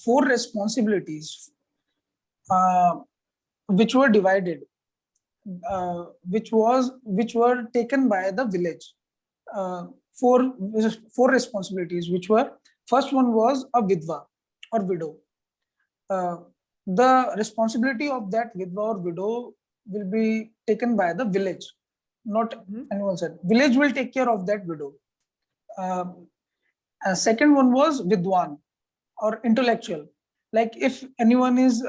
4 responsibilities uh, which were divided, which were taken by the village. Uh, four four responsibilities, which were, first one was a vidva or widow. Uh, the responsibility of that vidva or widow will be taken by the village, not anyone said. Village will take care of that widow. Uh, Second one was vidwan or intellectual. Like if anyone is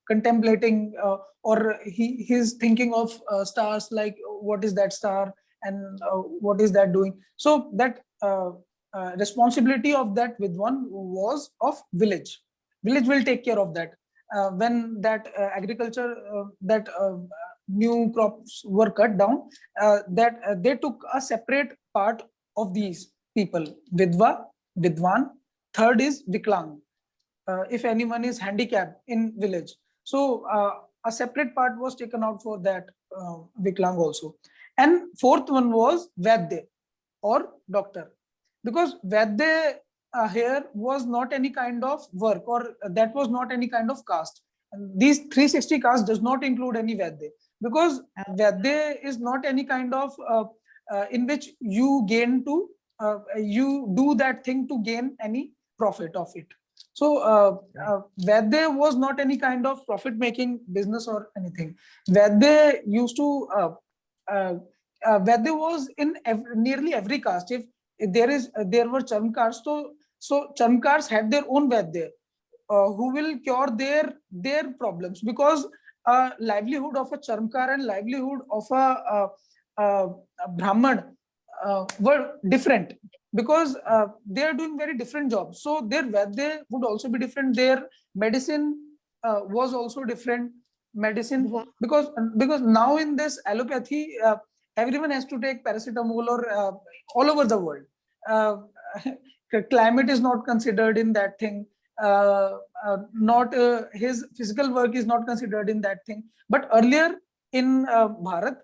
contemplating or he's thinking of stars, like what is that star and what is that doing. So that responsibility of that vidwan was of village. Village will take care of that. When that agriculture, that new crops were cut down, that they took a separate part of these people: vidva, vidwan. Third is viklang. If anyone is handicapped in village, so a separate part was taken out for that viklang also. And fourth one was vaidya or doctor, because vaidya here was not any kind of work, or that was not any kind of caste. And these 360 caste does not include any vaidya, because vaidya is not any kind of in which you gain to you do that thing to gain any profit of it. So Vaidya was not any kind of profit-making business or anything. Vaidya used to uh, Vaidya was in nearly every caste. If there were charmkars, so charmkars had their own Vaidya, who will cure their problems, because livelihood of a charmkar and livelihood of a brahman were different, because they are doing very different jobs. So their Vaidya would also be different. Their medicine was also different. Medicine, Wow. because now in this allopathy, everyone has to take paracetamol, or all over the world. Uh, Climate is not considered in that thing. Not his physical work is not considered in that thing. But earlier in Bharat,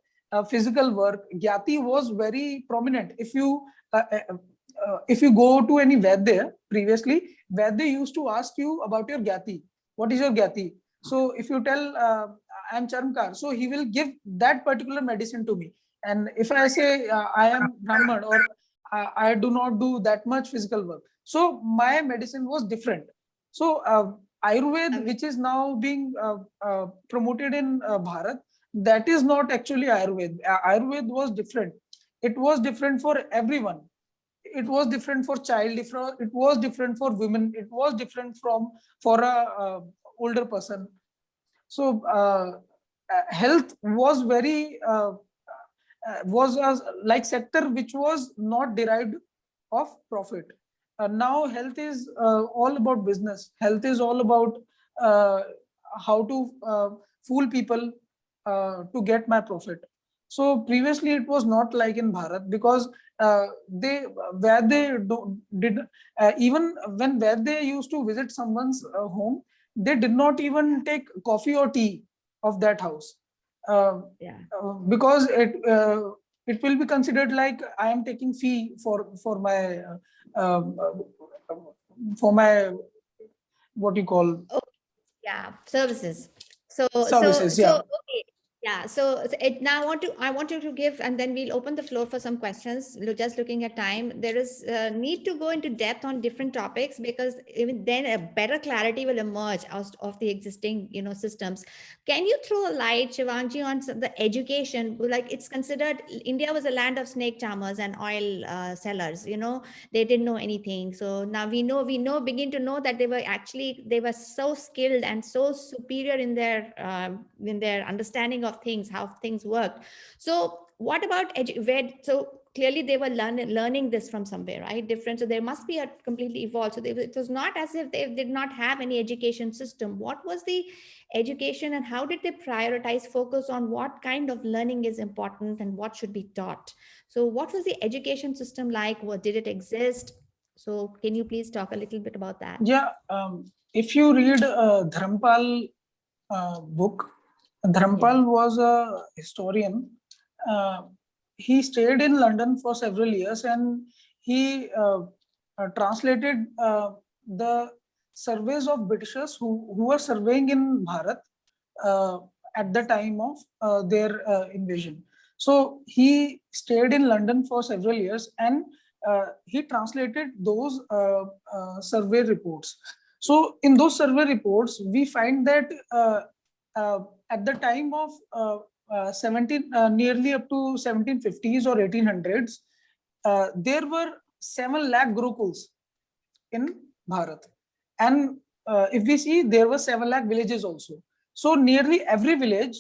physical work, gyati was very prominent. If you go to any Vaidya previously, Vaidya used to ask you about your gyati. What is your gyati? So if you tell I am Charmkar, so he will give that particular medicine to me. And if I say I am Brahman, or I do not do that much physical work, so my medicine was different. So Ayurved, which is now being promoted in Bharat, that is not actually Ayurved. Ayurved was different. It was different for everyone. It was different for child. It was different for women. It was different for a older person. So health was very was a like sector which was not derived of profit. Now health is all about business. Health is all about uh, how to fool people to get my profit. So previously it was not like in Bharat, because they where they did even when where they used to visit someone's home, they did not even take coffee or tea of that house, because it will be considered like I am taking fee um, uh, for my what you call Services. services. Yeah. Okay. Yeah. So now I want you to give, and then we'll open the floor for some questions. Just looking at time, there is need to go into depth on different topics, because even then a better clarity will emerge out of the existing, systems. Can you throw a light, Shivangji, on the education? Like, it's considered India was a land of snake charmers and oil sellers. They didn't know anything. So now begin to know that they were so skilled and so superior in their understanding of things, how things worked. So what about so clearly they were learning this from somewhere, right? Different. So there must be a completely evolved. So it was not as if they did not have any education system. What was the education, and how did they prioritize focus on what kind of learning is important and what should be taught? So what was the education system like? What did it exist? So can you please talk a little bit about that? Yeah. If you read Dharampal book, Dharampal was a historian. Uh, he stayed in London for several years, and he translated the surveys of Britishers who were surveying in Bharat uh, at the time of their invasion. So he stayed in London for several years, and he translated those survey reports. So in those survey reports, we find that at the time of nearly up to 1750s or 1800s, there were 7 lakh gurukuls in Bharat. And if we see, there were 7 lakh villages also. So nearly every village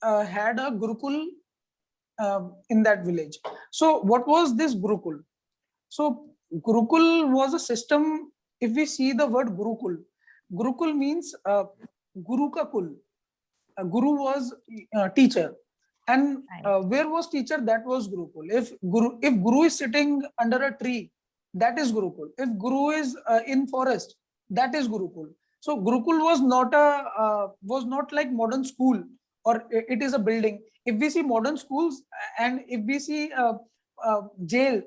had a gurukul in that village. So what was this gurukul? So gurukul was a system. If we see the word gurukul means guru ka kul. Guru was teacher, and where was teacher? That was gurukul. If guru is sitting under a tree, that is gurukul. If guru is in forest, that is gurukul. So gurukul was not like modern school, or it is a building. If we see modern schools, and if we see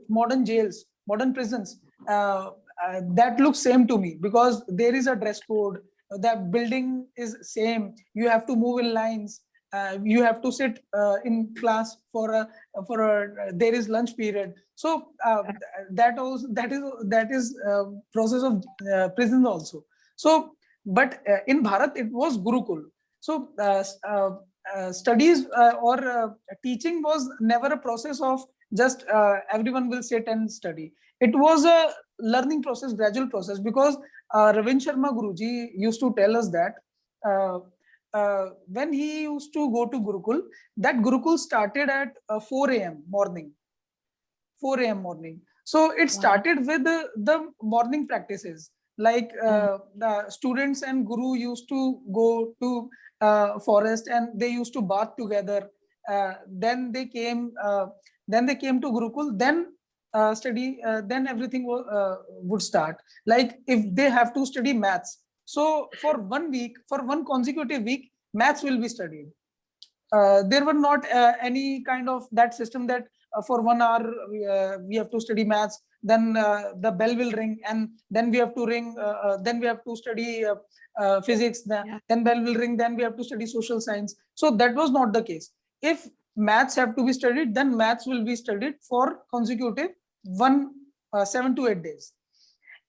modern jails, modern prisons, that looks same to me, because there is a dress code. The building is same. You have to move in lines. You have to sit in class for a there is lunch period. So that is process of prison also. So but in Bharat it was gurukul. So studies or teaching was never a process of just everyone will sit and study. It was a learning process, gradual process, because Ravin Sharma Guruji used to tell us that when he used to go to Gurukul, that Gurukul started at 4 a.m. morning. 4 a.m. morning. So it started with the morning practices. Like the students and Guru used to go to forest, and they used to bath together. Then they came. Then they came to Gurukul. Then study. Then everything would start. Like if they have to study maths, so for 1 week, for one consecutive week, maths will be studied. There were not any kind of that system that for 1 hour we have to study maths, then the bell will ring, and then we have to then we have to study physics, then bell will ring, then we have to study social science. So that was not the case. If maths have to be studied, then maths will be studied for consecutive 7 to 8 days.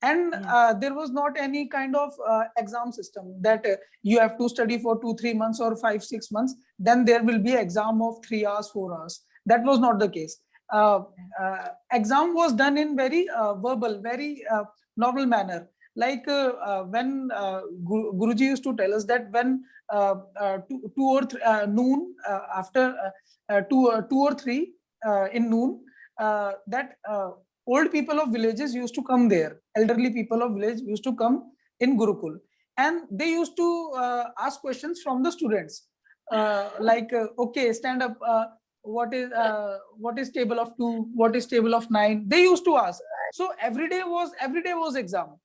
And there was not any kind of exam system that you have to study for 2-3 months or 5-6 months, then there will be exam of 3 hours, 4 hours. That was not the case. Exam was done in very verbal, very normal manner. Like when Guruji used to tell us that when 2 or 3 noon, after 2 or 3 in noon, that old people of villages used to come there. Elderly people of village used to come in Gurukul, and they used to ask questions from the students, like okay, stand up. What is table of 2? What is table of 9? They used to ask. So every day was exam.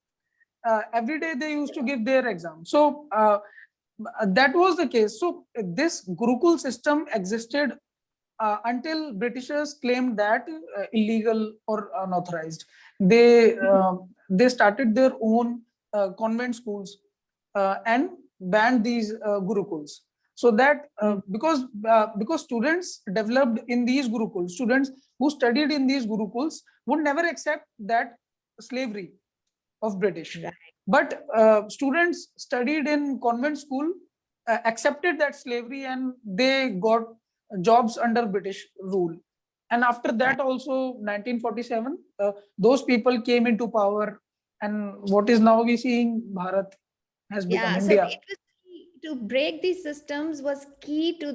Every day they used to give their exam. So that was the case. So this Gurukul system existed until Britishers claimed that illegal or unauthorized. They started their own convent schools and banned these Gurukuls. So that because students developed in these Gurukuls, students who studied in these Gurukuls would never accept that slavery of British. Right. But students studied in convent school accepted that slavery, and they got jobs under British rule. And after that also 1947, those people came into power, and what is now we seeing Bharat has become Yeah, so India. it was key to break these systems was key to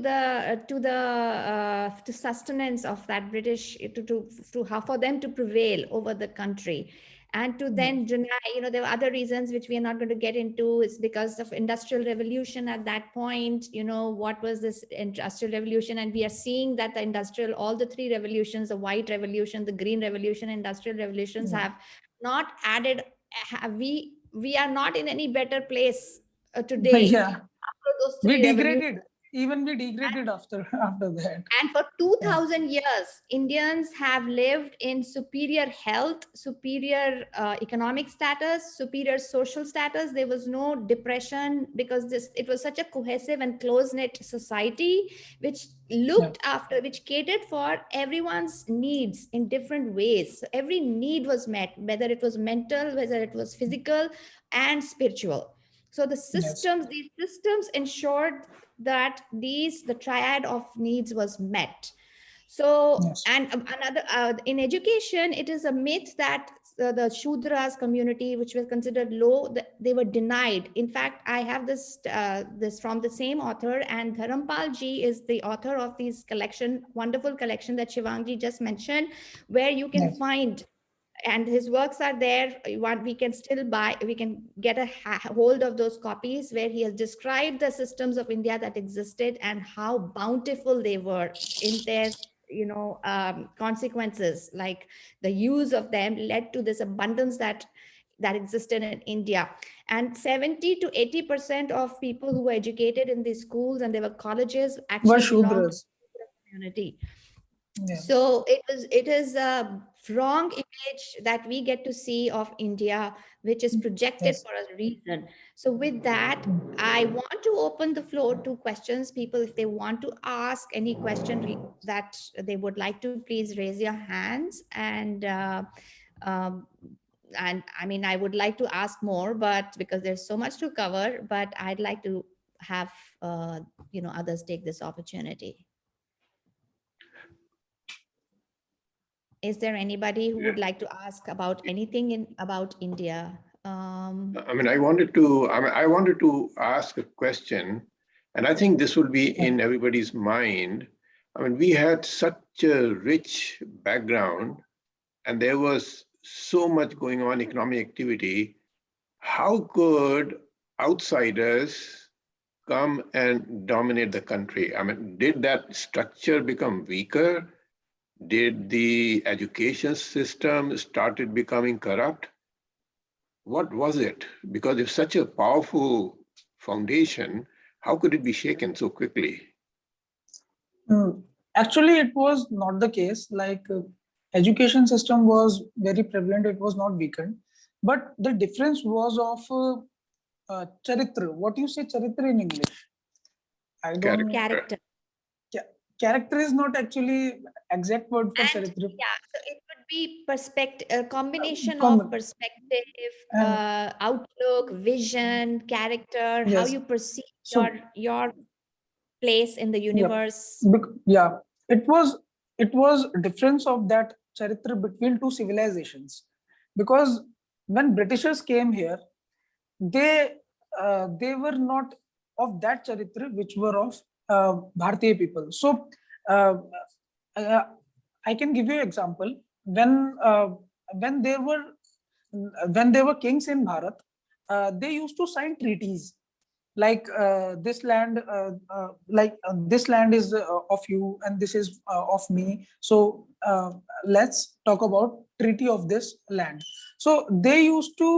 to sustenance of that British to how for them to prevail over the country, and to then deny. There were other reasons which we are not going to get into. It's because of industrial revolution at that point. What was this industrial revolution? And we are seeing that all the three revolutions, the white revolution, the green revolution, industrial revolutions have not added. We are not in any better place today Yeah, after those we three revolutions. degraded. Even we degraded after that. And for 2000 years, Indians have lived in superior health, superior economic status, superior social status. There was no depression because it was such a cohesive and close-knit society which looked after, which catered for everyone's needs in different ways. So every need was met, whether it was mental, whether it was physical and spiritual. So these systems ensured that the triad of needs was met. So and another in education, it is a myth that the Shudras community, which was considered low, they were denied. In fact, I have this from the same author, and Dharampal ji is the author of this wonderful collection that Shivangji just mentioned, where you can find, and his works are there. We can still buy, we can get a hold of those copies, where he has described the systems of India that existed and how bountiful they were in their consequences. Like the use of them led to this abundance that existed in India. And 70 to 80% of people who were educated in these schools and there were colleges actually belonged to the community. So it is a wrong image that we get to see of India, which is projected for a reason. So with that, I want to open the floor to questions. People, if they want to ask any question that they would like to, please raise your hands. And I mean, I would like to ask more, but because there's so much to cover, but I'd like to have others take this opportunity. Is there anybody who would like to ask about anything about India? I wanted to ask a question, and I think this will be in everybody's mind. We had such a rich background, and there was so much going on, economic activity. How could outsiders come and dominate the country? Did that structure become weaker? Did the education system started becoming corrupt? What was it? Because if such a powerful foundation, how could it be shaken so quickly? Actually, it was not the case. Like education system was very prevalent. It was not weakened. But the difference was of charitra. What you say charitra in English? I don't know. Character. Character is not actually exact word for charitra. Yeah, so it would be perspective, a combination of perspective, outlook, vision, character, how you perceive your place in the universe. Yeah, it was difference of that charitra between two civilizations, because when Britishers came here, they were not of that charitra which were of Bharatiya people. So uh, I can give you an example. When there were kings in Bharat, they used to sign treaties like this land, this land is of you and this is of me. So let's talk about treaty of this land. So they used to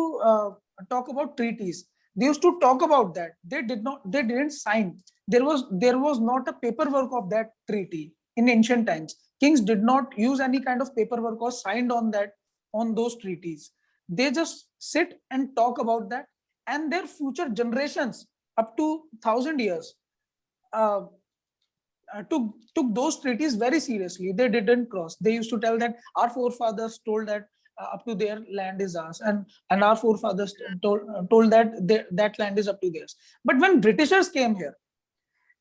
talk about treaties. They used to talk about that. They didn't sign. There was not a paperwork of that treaty in ancient times. Kings did not use any kind of paperwork or signed on those treaties. They just sit and talk about that, and their future generations up to 1,000 years uh, took those treaties very seriously. They didn't cross. They used to tell that our forefathers told that up to their land is ours, and our forefathers told that that land is up to theirs. But when Britishers came here,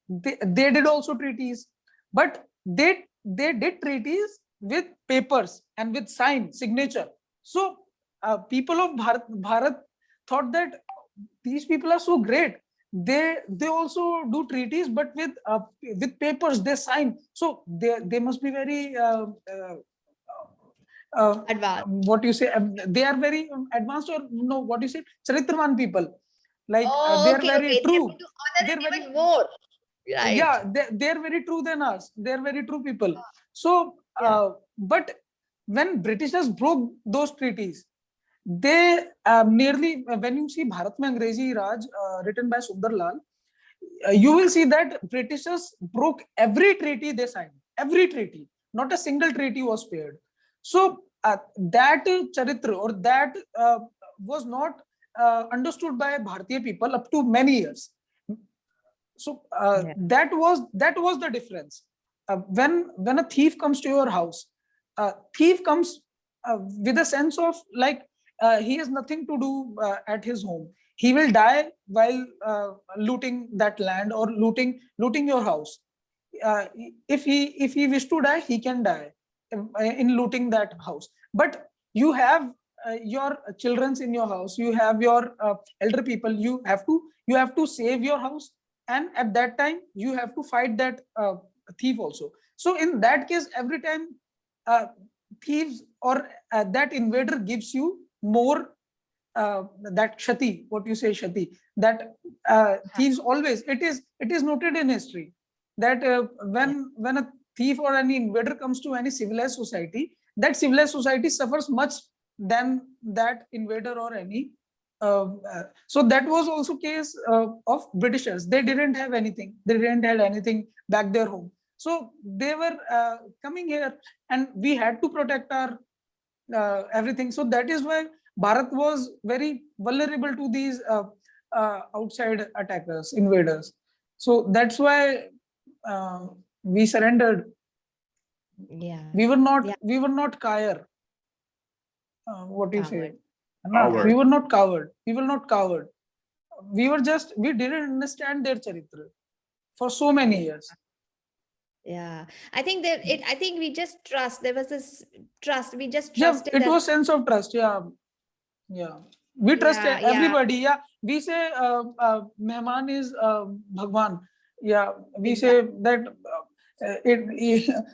they did also treaties, but they did treaties with papers and with signature. So people of Bharat thought that these people are so great. They also do treaties, but with papers they sign. So they must be very Advanced. what you say, they are very advanced, or no, what you say, charitravan people, like Oh, they are okay, very okay. They true. want to honor They're it very, even more. Right. yeah, they're very true than us. They're very true people. So Yeah. but when Britishers broke those treaties, they nearly, when you see Bharat Mein Angrezi Raj written by Sundar Lal, you will see that Britishers broke every treaty they signed. Every treaty, not a single treaty was spared. So that charitra, or that was not understood by Bharatiya people up to many years. So Yeah. that was the difference. When a thief comes to your house, thief comes with a sense of like he has nothing to do at his home. He will die while looting that land or looting your house. uh, if he wish to die, he can die in looting that house. But you have your children's in your house, you have your elder people, you have to save your house, and at that time you have to fight that thief also. So in that case, every time uh, thieves or that invader gives you more that shati, what you say, shati, that thieves always, it is noted in history that when a thief or any invader comes to any civilized society, that civilized society suffers much than that invader or any so that was also case of Britishers. They didn't have anything, they didn't have anything back their home, so they were coming here, and we had to protect our everything. So that is why Bharat was very vulnerable to these outside attackers, invaders. So that's why uh, we surrendered. Yeah. We were not. Yeah. We were not kaya. What do you say? Coward. No, Coward. we were not coward. We were not coward. We were just. We didn't understand their charitra for so many years. Yeah. I think that it, I think we just trust. There was this trust. We just Yeah, trusted it that. was sense of trust. Yeah, yeah. We trust Yeah. Yeah. everybody. Yeah, we say Mehman is Bhagwan. Yeah, we Exactly. say that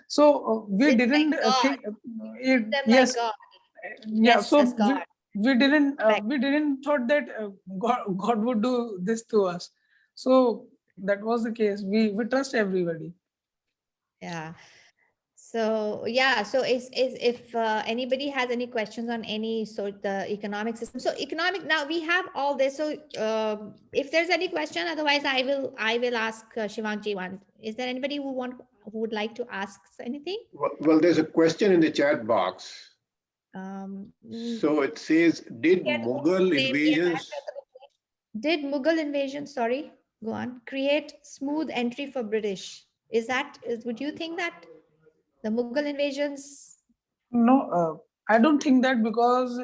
so we It's like didn't God. think it. Them like Yes, God. yeah. Yes, as So God. Correct. we didn't thought that God would do this to us. So that was the case. We trust everybody. Yeah. So yeah, so is if anybody has any questions on any the economic system. So economic, now we have all this. So if there's any question, otherwise I will ask Shivangji one. Is there anybody who would like to ask anything? Well, there's a question in the chat box. Mm, So it says, did yeah, the Mughal name, yes, invasions, did Mughal invasion, sorry, go on, create smooth entry for British? Would you think that the Mughal invasions? No, I don't think that, because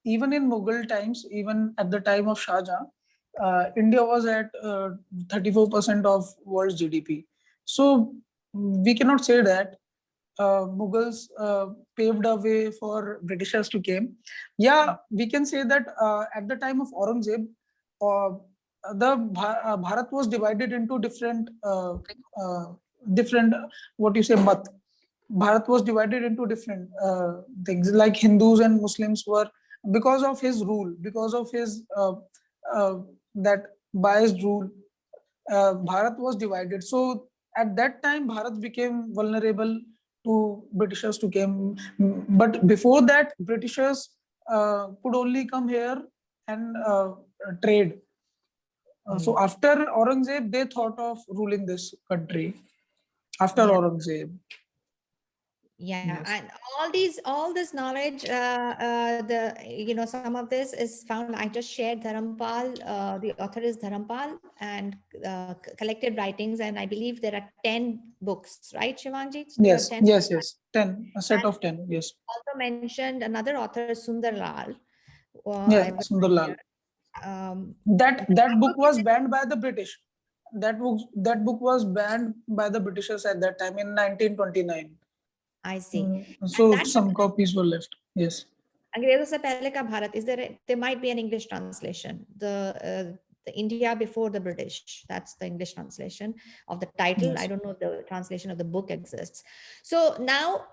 even in Mughal times, even at the time of Shah Jahan, India was at 34% of world's GDP. So we cannot say that. Mughals paved a way for Britishers to came. Yeah, we can say that at the time of Aurangzeb, uh, Bharat was divided into different what you say mat. Bharat was divided into different things, like Hindus and Muslims were, because of his rule, because of his uh, that biased rule. Bharat was divided. So at that time, Bharat became vulnerable to Britishers to came. But before that, Britishers could only come here and trade. So after Aurangzeb, they thought of ruling this country. After Yeah. Aurangzeb. Yeah, Yes. and all this knowledge, some of this is found. I just shared Dharampal. The author is Dharampal, and collected writings, and I believe there are 10 books, right, Shivanji? You have Yes, 10 yes, books. yes. 10, a set And of 10. Yes. also mentioned another author, Sundar Lal. Yes, I've written Sundarlal. here. Um, That book book is was banned by the British. That book was banned by the Britishers at that time in 1929. I see. And So that some copies were left. Yes. अंग्रेजों से पहले का Bharat, is there might be an English translation, the India before the British, that's the English translation of the title. Yes. I don't know if the translation of the book exists. So now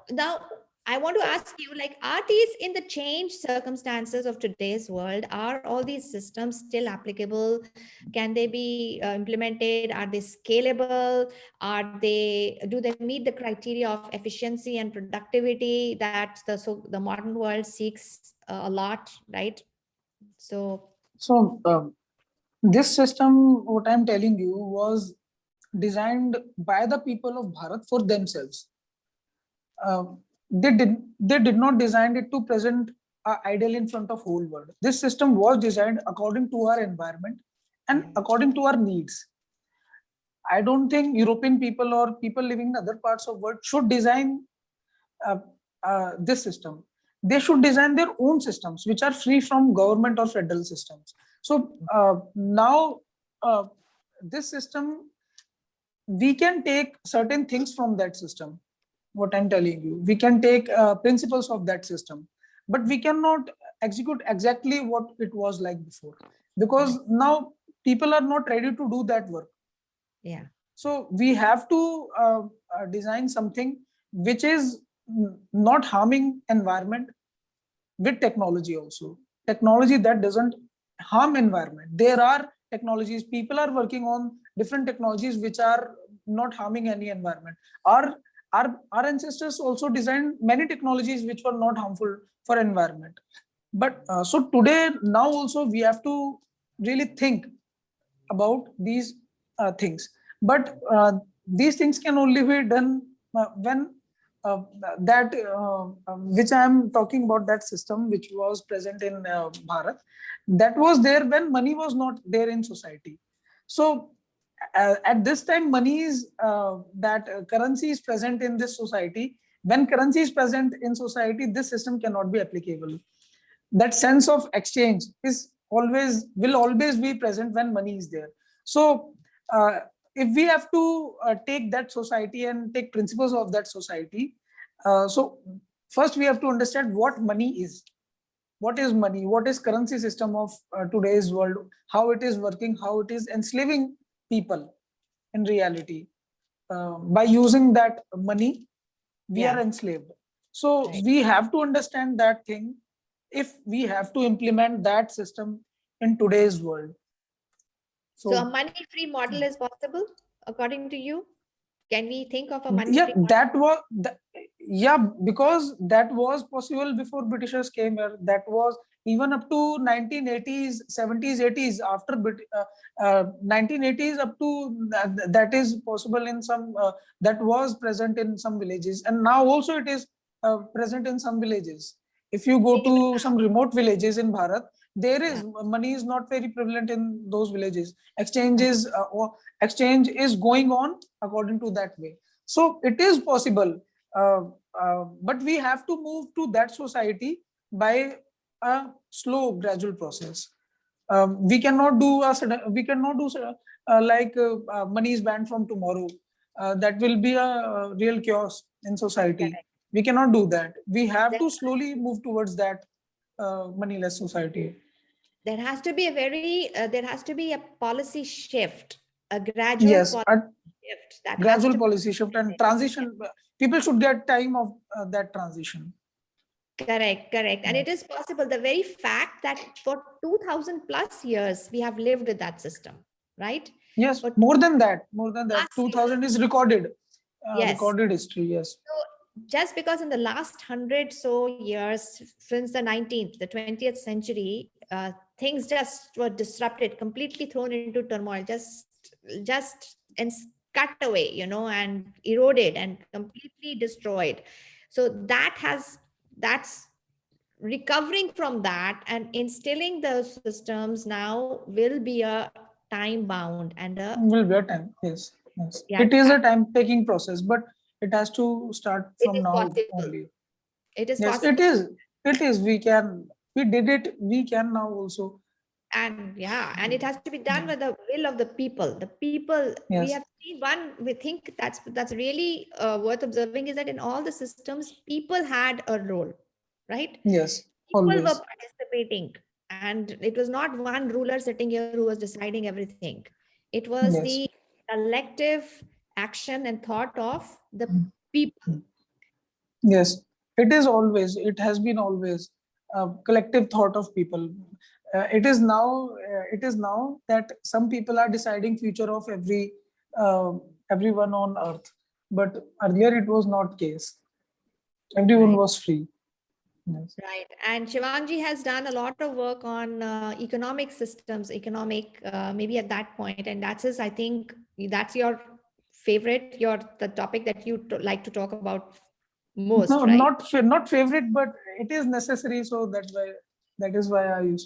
I want to ask you, like, are these, in the changed circumstances of today's world, are all these systems still applicable? Can they be implemented? Are they scalable? Do they meet the criteria of efficiency and productivity that the modern world seeks a lot, right? So So this system, what I'm telling you, was designed by the people of Bharat for themselves. They did not design it to present an ideal in front of whole world. This system was designed according to our environment and yeah, according to our needs. I don't think European people or people living in other parts of world should design uh, this system. They should design their own systems, which are free from government or federal systems. So now this system, we can take certain things from that system. What I'm telling you, we can take principles of that system, but we cannot execute exactly what it was like before, because now people are not ready to do that work. yeah, So we have to design something which is not harming environment, with technology also. Technology that doesn't harm environment. There are technologies, people are working on different technologies which are not harming any environment. Our ancestors also designed many technologies which were not harmful for environment. But so today, now also we have to really think about these things. But these things can only be done when that which I am talking about, that system which was present in Bharat, that was there when money was not there in society. So at this time, money is that currency is present in this society. When currency is present in society, this system cannot be applicable. That sense of exchange is will always be present when money is there. So if we have to take that society and take principles of that society, so first we have to understand what money is. What is money? What is currency system of today's world? How it is working? How it is enslaving people in reality? By using that money, we are yeah, enslaved. So right. we have to understand that thing if we have to implement that system in today's world. So a So money-free model is possible, according to you? Can we think of a yeah, money-free model? yeah, because that was possible before Britishers came here. That was even up to 1980s, 70s, 80s. After 1980s up to that is possible in some that was present in some villages, and now also it is present in some villages. If you go Even to some remote villages in Bharat, there now. is money is not very prevalent in those villages. Exchange Yeah. exchange is going on according to that way. So it is possible, but we have to move to that society by a slow, gradual process. We cannot do like money is banned from tomorrow. that will be a real chaos in society. We cannot do that. We have to slowly move towards that moneyless society. There has to be a policy shift, a gradual Yes, policy a shift that has gradual to policy shift and transition. People should get time of that transition. Correct. And it is possible. The very fact that for 2000 plus years, we have lived with that system, right? Yes, For more than that. 2000 years. is recorded. Yes. Recorded history, yes. So just because in the last 100 so years, since the 19th, the 20th century, things just were disrupted, completely thrown into turmoil, just and cut away, and eroded and completely destroyed. So that's recovering from that and instilling those systems now will be a time bound and Will be a time, yes. yeah, It is a time taking process, but it has to start it from is now possible. only. It is Yes, possible. it is. We did it. We can now also. And it has to be done with the will of the people. The people, we Yes. have seen we think that's really worth observing is that in all the systems, people had a role, right? Yes, People always. were participating, and it was not one ruler sitting here who was deciding everything. It was Yes. the collective action and thought of the people. Yes, it is always. It has been always a collective thought of people. It is now. It is now that some people are deciding future of everyone on earth. But earlier it was not case. Everyone Right. was free. Yes. Right. And Shivangji has done a lot of work on economic systems, maybe at that point. And I think that's your favorite, the topic that you like to talk about most, No, right? not favorite, but it is necessary. So that is why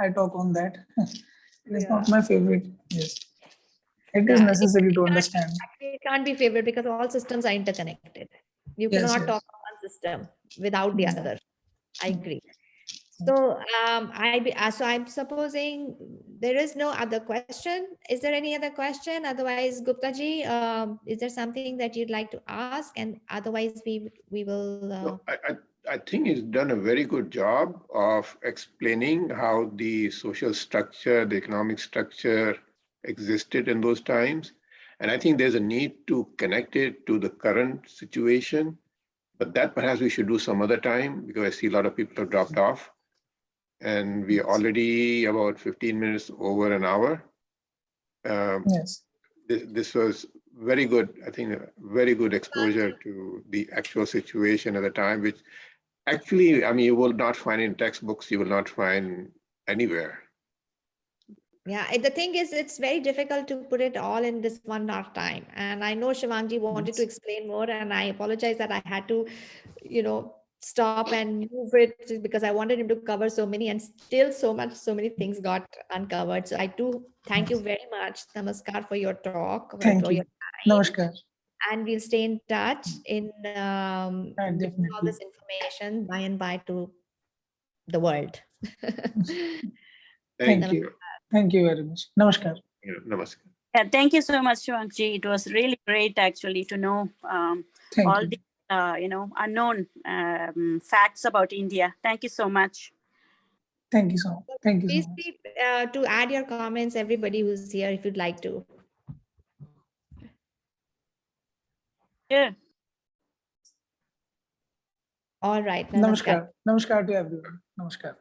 I talk on that. It is not my favorite. Yes, it is necessary to understand. It can't be favorite because all systems are interconnected. You Yes, cannot yes. talk about one system without the Yeah. other. I agree. So so I'm supposing there is no other question. Is there any other question? Otherwise, Gupta ji, is there something that you'd like to ask? And otherwise, we will. No, I think he's done a very good job of explaining how the social structure, the economic structure existed in those times. And I think there's a need to connect it to the current situation, but that perhaps we should do some other time because I see a lot of people have dropped off. And we are already about 15 minutes over an hour. Yes. This was very good, I think, a very good exposure to the actual situation at the time, which actually, I mean, you will not find in textbooks, you will not find anywhere. Yeah, the thing is, it's very difficult to put it all in this 1 hour time. And I know Shivangji wanted to explain more, and I apologize that I had to, stop and move it because I wanted him to cover so many, and still so many things got uncovered. So I do thank you very much, Namaskar, for your talk, Thank for you. your time. Namaskar. And we'll stay in touch in bringing all Definitely. this information by and by to the world. Thank you. Thank you very much. Namaskar. Yeah, namaskar. Yeah, thank you so much, Shivangji. It was really great actually to know all the unknown facts about India. Thank you so much. Thank you so much. Thank you so Please much. feel to add your comments, everybody who's here, if you'd like to. Yeah. All right. Namaskar. Namaskar to everyone. Namaskar.